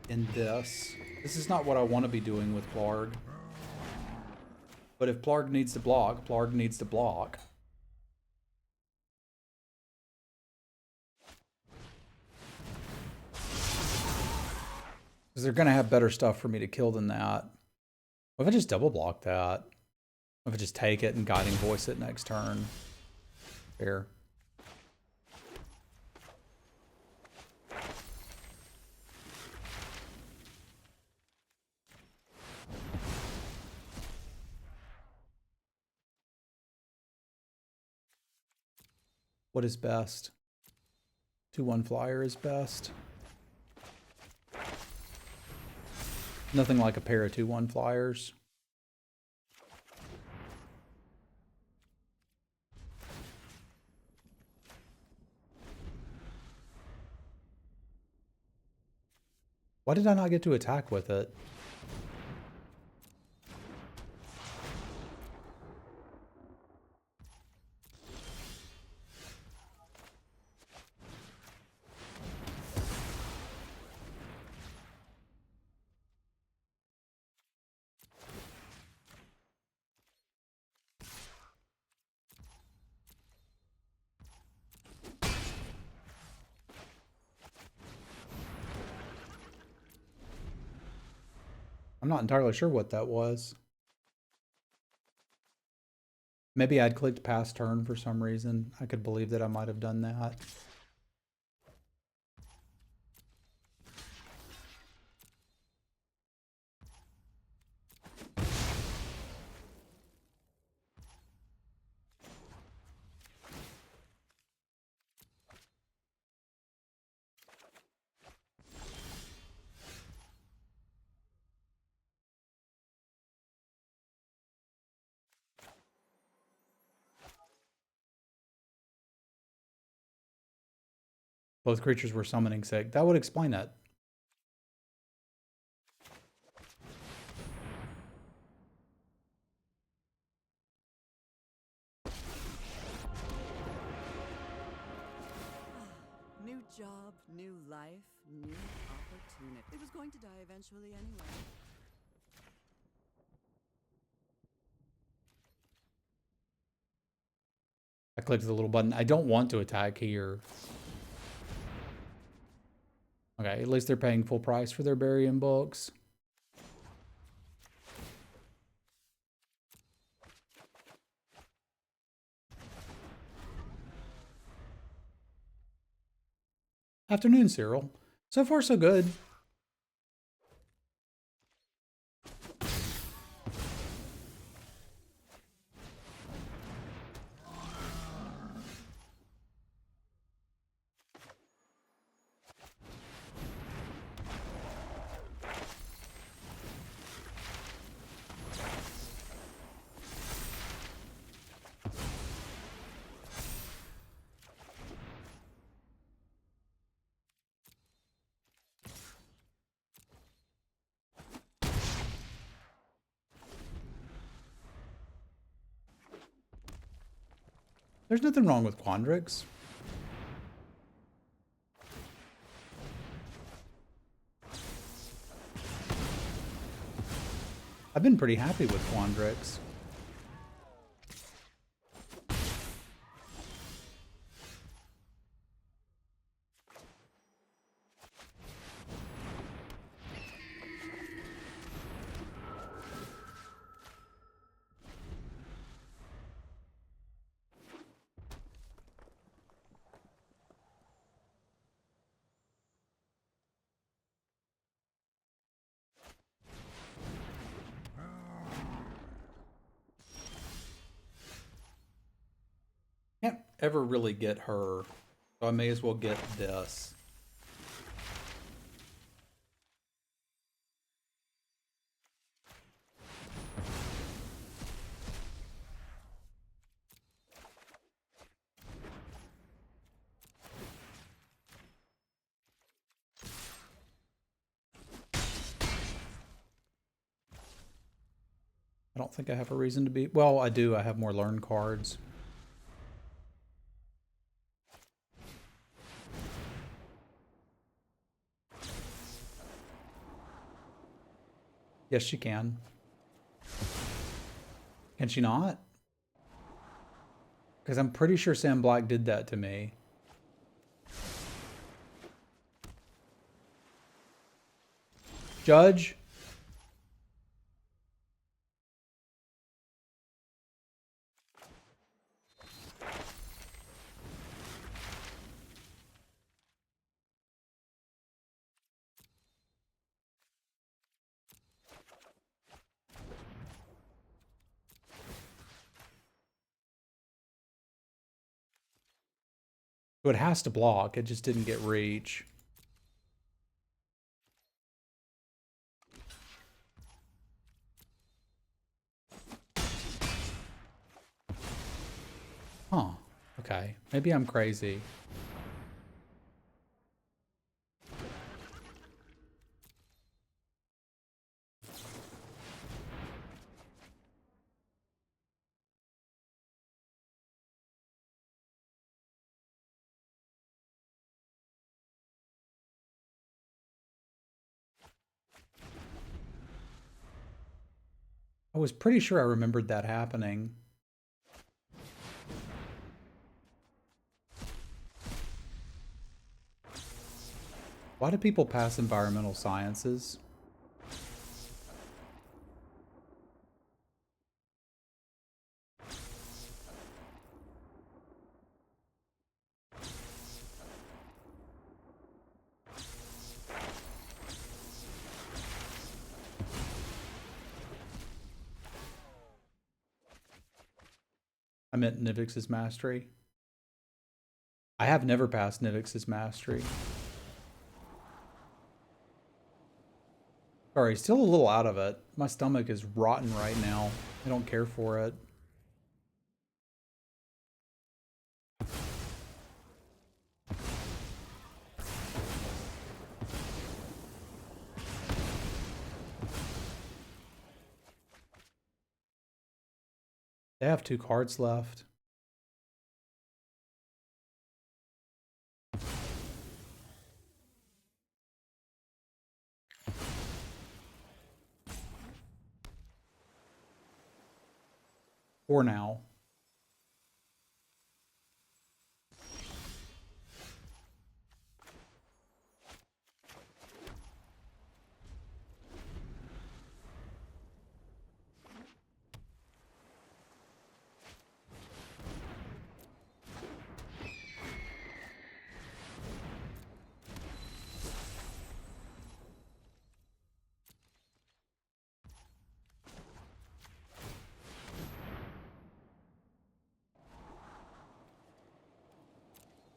and this. This is not what I want to be doing with Plarg. But if Plarg needs to block, Plarg needs to block. Because they're going to have better stuff for me to kill than that. What if I just double block that? What if I just take it and Guiding Voice it next turn? Fair. What is best? 2/1 flyer is best. Nothing like a pair of 2/1 flyers. Why did I not get to attack with it? I'm not entirely sure what that was. Maybe I'd clicked past turn for some reason. I could believe that I might have done that. Both creatures were summoning sick. That would explain it. New job, new life, new opportunity. It was going to die eventually anyway. I clicked the little button. I don't want to attack here. Okay, at least they're paying full price for their burying books. Afternoon, Cyril. So far, so good. There's nothing wrong with Quandrix. I've been pretty happy with Quandrix. Can't ever really get her, so I may as well get this. I don't think I have a reason to be... Well, I do. I have more learn cards. Yes, she can. Can she not? Because I'm pretty sure Sam Black did that to me. Judge? So it has to block. It just didn't get reach. Huh. Okay. Maybe I'm crazy. I was pretty sure I remembered that happening. Why do people pass environmental sciences? I meant Nivix's mastery. I have never passed Nivix's mastery. Sorry, still a little out of it. My stomach is rotten right now. I don't care for it. They have 2 cards left. For now.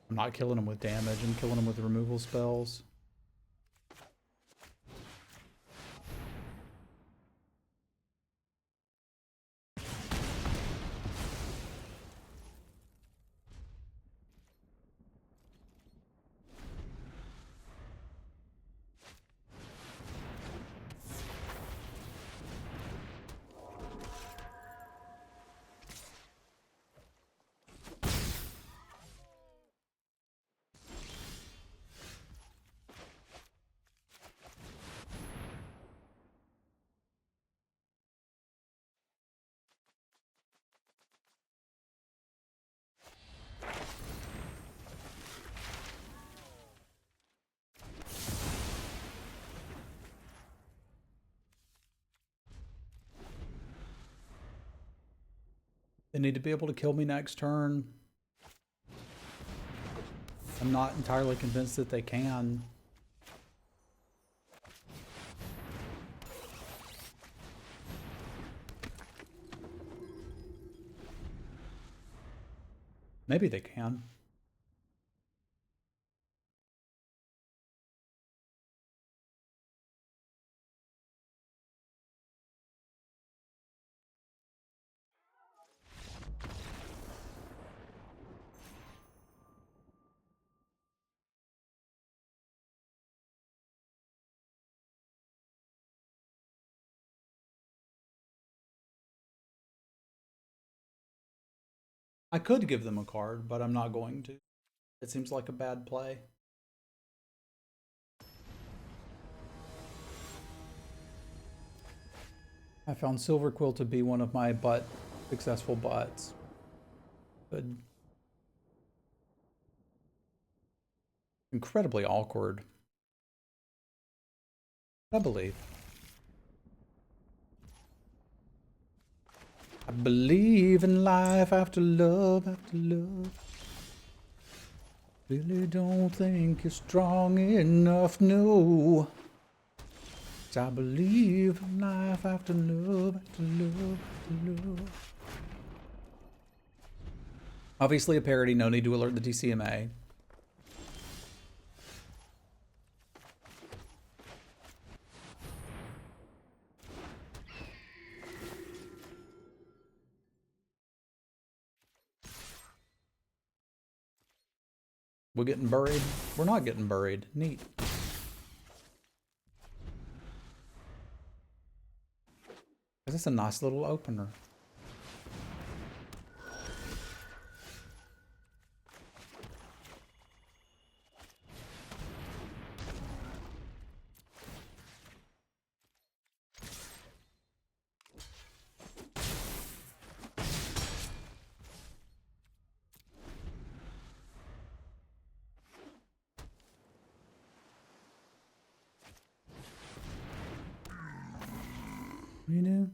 I'm not killing him with damage. I'm killing him with removal spells. They need to be able to kill me next turn. I'm not entirely convinced that they can. Maybe they can. I could give them a card, but I'm not going to. It seems like a bad play. I found Silver Quill to be one of my successful butts. Good. Incredibly awkward. I believe. I believe in life after love after love. Really don't think you're strong enough, no. I believe in life after love after love after love. Obviously a parody, no need to alert the TCMA. We're getting buried? We're not getting buried. Neat. This is a nice little opener. You do?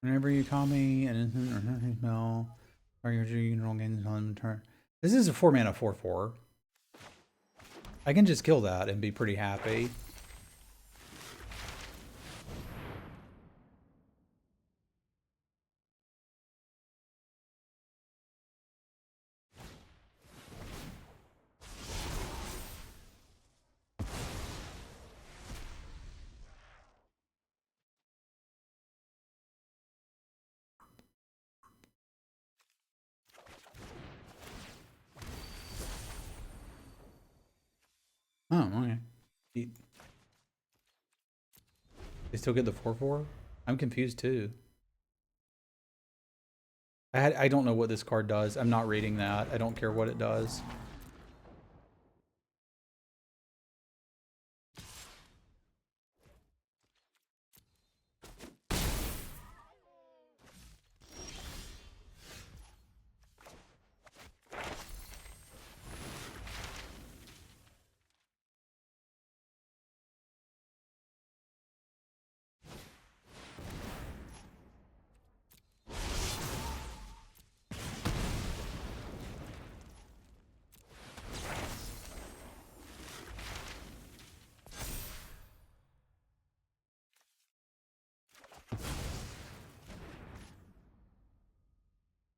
Whenever you call me and no, or your general gains on turn. This is a 4-mana 4/4. I can just kill that and be pretty happy. Oh, okay. They still get the 4/4? I'm confused too. I don't know what this card does. I'm not reading that. I don't care what it does.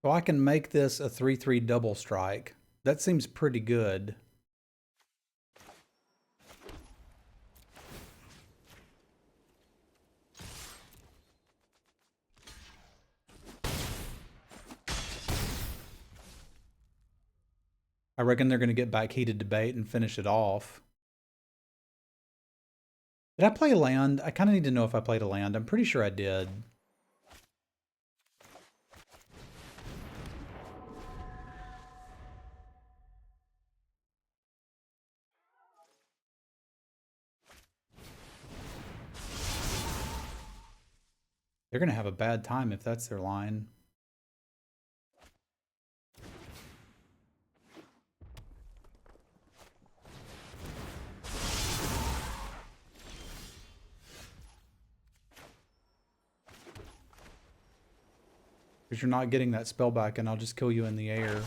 So I can make this a 3/3 double strike. That seems pretty good. I reckon they're going to get back heated debate and finish it off. Did I play a land? I kind of need to know if I played a land. I'm pretty sure I did. They're going to have a bad time if that's their line. Because you're not getting that spell back, and I'll just kill you in the air.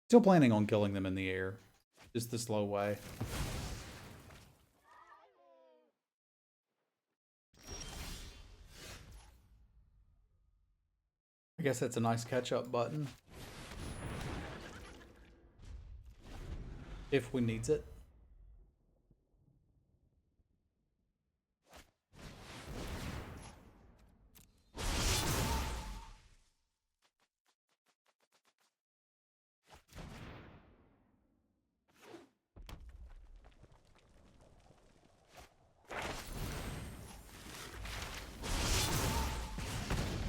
Still planning on killing them in the air. Just the slow way. I guess that's a nice catch-up button. If we needs it.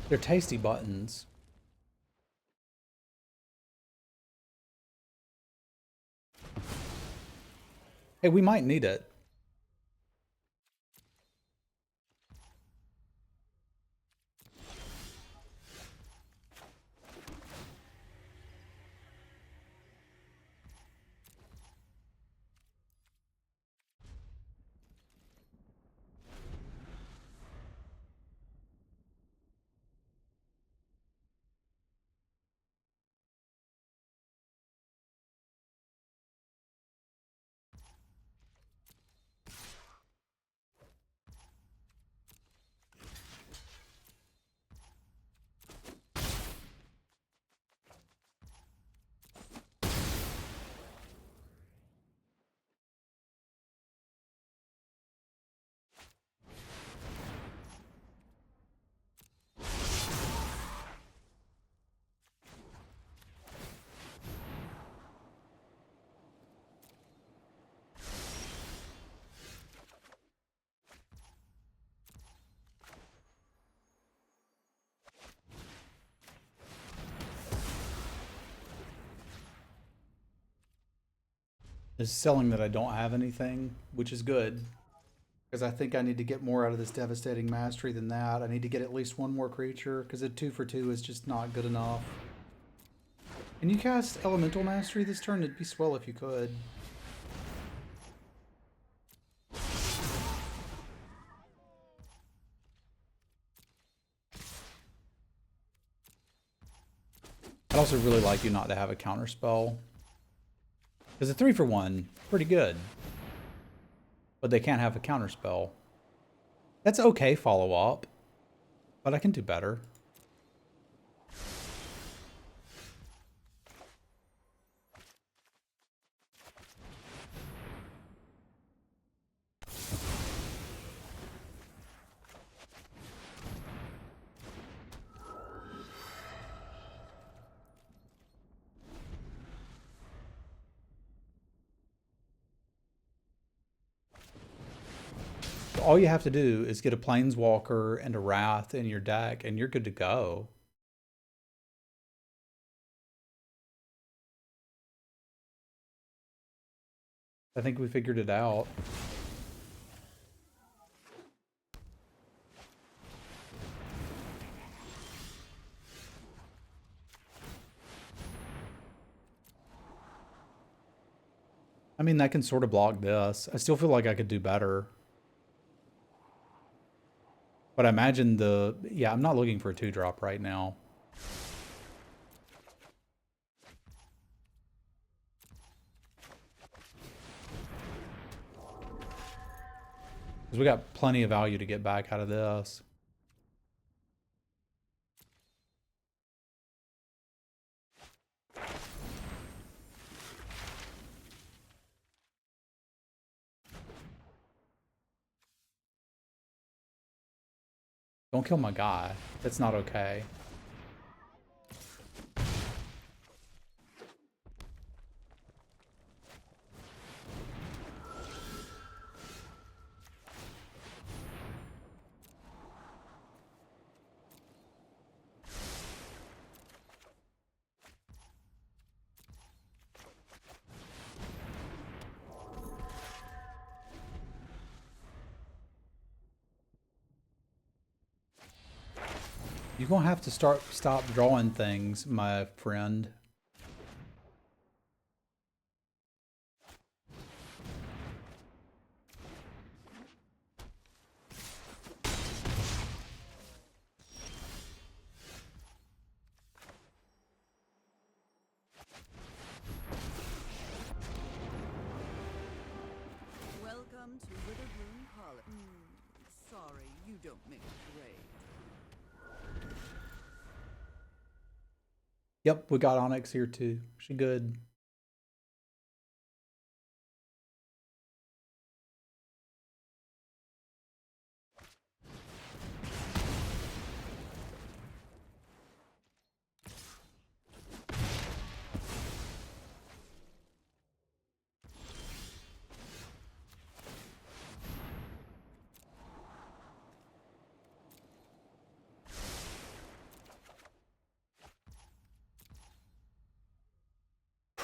They're tasty buttons. Hey, we might need it. Is selling that I don't have anything, which is good. Because I think I need to get more out of this Devastating Mastery than that. I need to get at least one more creature, because a 2 for 2 is just not good enough. Can you cast Elemental Mastery this turn? It'd be swell if you could. I'd also really like you not to have a counter spell. Because a 3 for 1, pretty good. But they can't have a counter spell. That's okay follow up, but I can do better. All you have to do is get a Planeswalker and a Wrath in your deck, and you're good to go. I think we figured it out. I mean, that can sort of block this. I still feel like I could do better. But I imagine yeah, I'm not looking for a 2-drop right now. Because we got plenty of value to get back out of this. Don't kill my guy. That's not okay. You're gonna have to stop drawing things, my friend. Welcome to Witherbloom College. Sorry, you don't make a grade. Yep, we got Onyx here too. She good.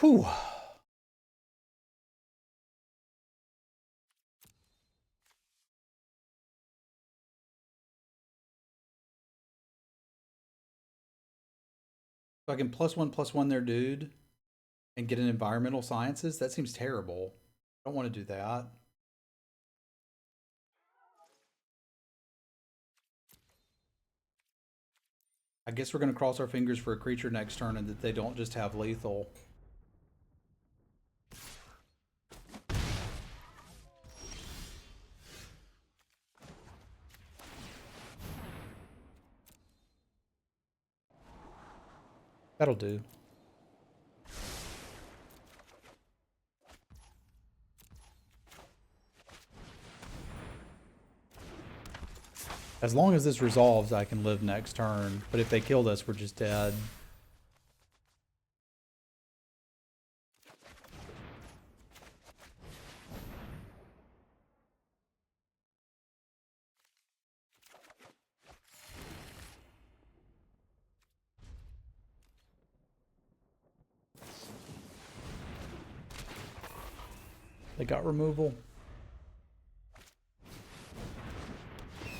Whew. So I can +1/+1 their dude and get an environmental sciences? That seems terrible. I don't want to do that. I guess we're going to cross our fingers for a creature next turn and that they don't just have lethal. That'll do. As long as this resolves, I can live next turn. But if they killed us, we're just dead. They got removal.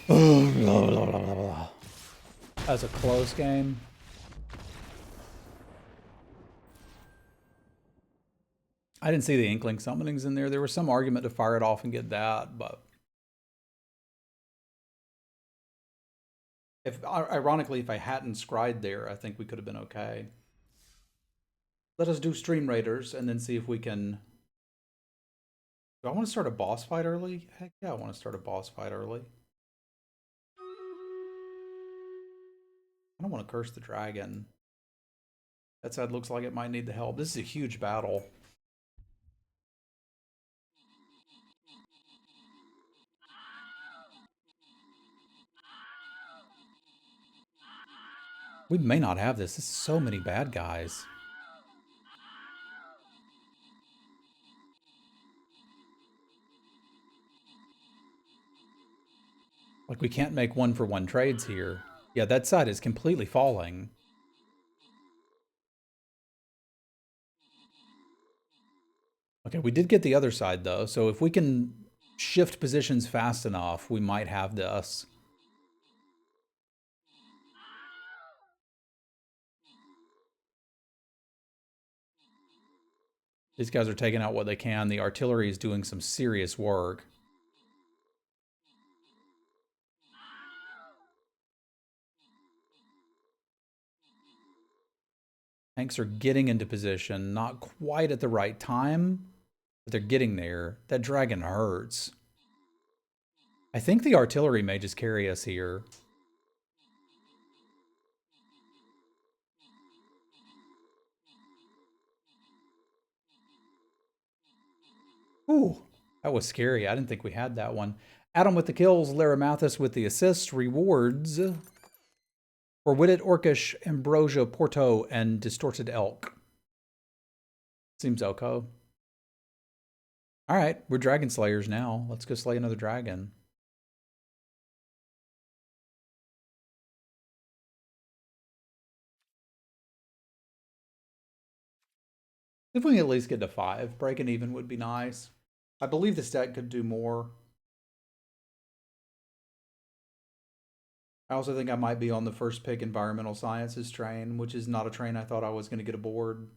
That was a close game. I didn't see the Inkling summonings in there. There was some argument to fire it off and get that, but ironically, if I hadn't scryed there, I think we could have been okay. Let us do Stream Raiders and then see if we can. Do I want to start a boss fight early? Heck yeah, I want to start a boss fight early. I don't want to curse the dragon. That side looks like it might need the help. This is a huge battle. We may not have this. This is so many bad guys. Like, we can't make 1-for-1 trades here. Yeah, that side is completely falling. Okay, we did get the other side, though. So if we can shift positions fast enough, we might have this. These guys are taking out what they can. The artillery is doing some serious work. Tanks are getting into position, not quite at the right time, but they're getting there. That dragon hurts. I think the artillery may just carry us here. Ooh, that was scary. I didn't think we had that one. Adam with the kills, Lara Mathis with the assists, rewards for Witted, Orcish, Ambrosia, Porto, and Distorted Elk. Seems Elko. All right, we're Dragon Slayers now. Let's go slay another dragon. If we can at least get to 5, breaking even would be nice. I believe this deck could do more. I also think I might be on the first pick environmental sciences train, which is not a train I thought I was going to get aboard.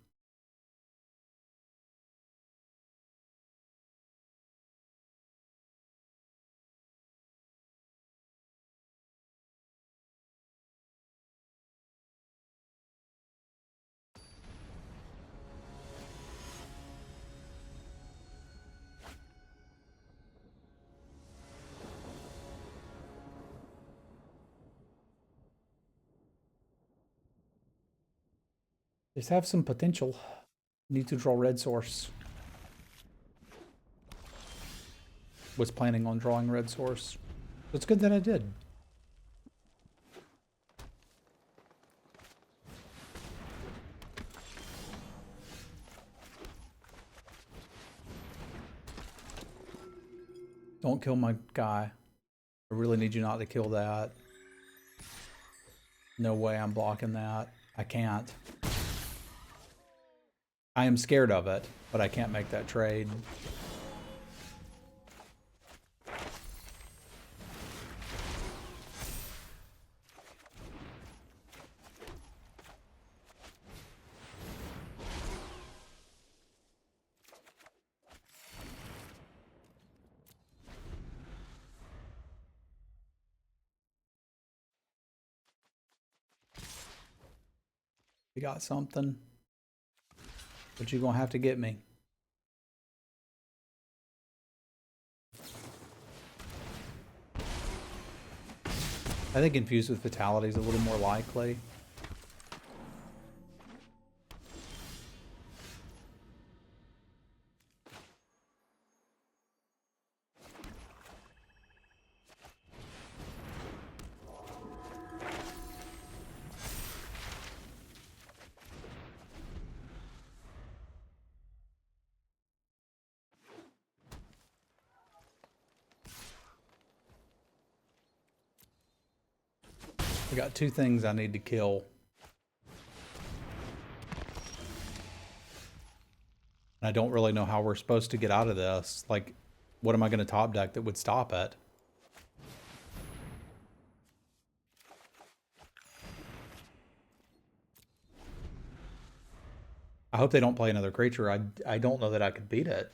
Just have some potential. Need to draw red source. Was planning on drawing red source. It's good that I did. Don't kill my guy. I really need you not to kill that. No way I'm blocking that. I can't. I am scared of it, but I can't make that trade. You got something, but you're gonna have to get me. I think infused with vitality is a little more likely. I got two things I need to kill. And I don't really know how we're supposed to get out of this. Like, what am I going to top deck that would stop it? I hope they don't play another creature. I don't know that I could beat it.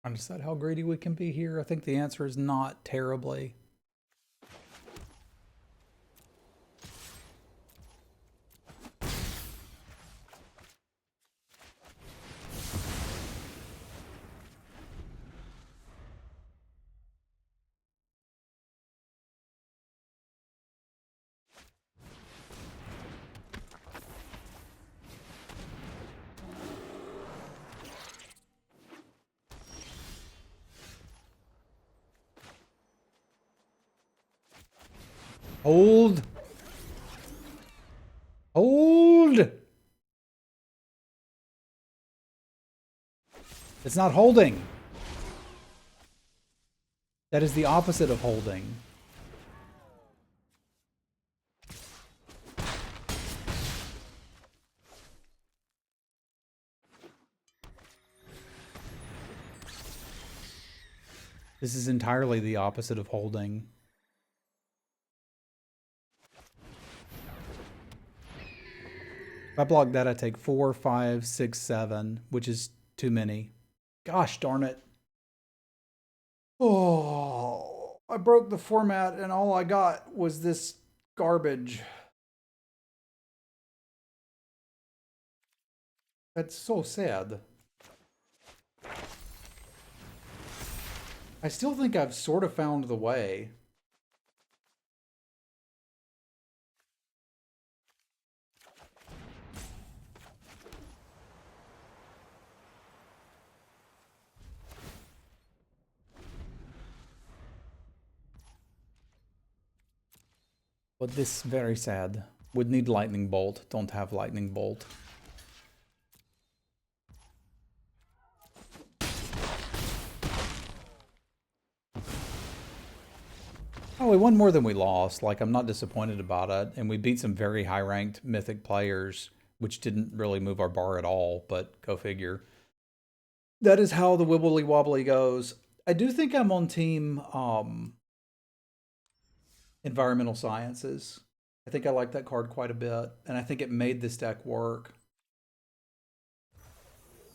I decide how greedy we can be here. I think the answer is not terribly. Hold. Hold. It's not holding. That is the opposite of holding. This is entirely the opposite of holding. If I block that, I take 4, 5, 6, 7, which is too many. Gosh darn it. Oh, I broke the format and all I got was this garbage. That's so sad. I still think I've sort of found the way. But this very sad. Would need lightning bolt. Don't have lightning bolt. Oh, we won more than we lost. Like, I'm not disappointed about it. And we beat some very high-ranked mythic players, which didn't really move our bar at all, but go figure. That is how the wibbly wobbly goes. I do think I'm on team environmental sciences. I think I like that card quite a bit, and I think it made this deck work.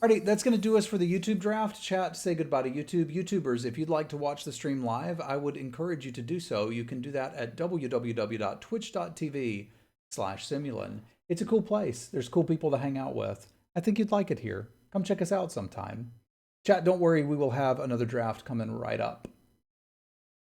Alrighty, that's going to do us for the YouTube draft. Chat, say goodbye to YouTube. YouTubers, if you'd like to watch the stream live, I would encourage you to do so. You can do that at www.twitch.tv/Semulin. It's a cool place. There's cool people to hang out with. I think you'd like it here. Come check us out sometime. Chat, don't worry, we will have another draft coming right up.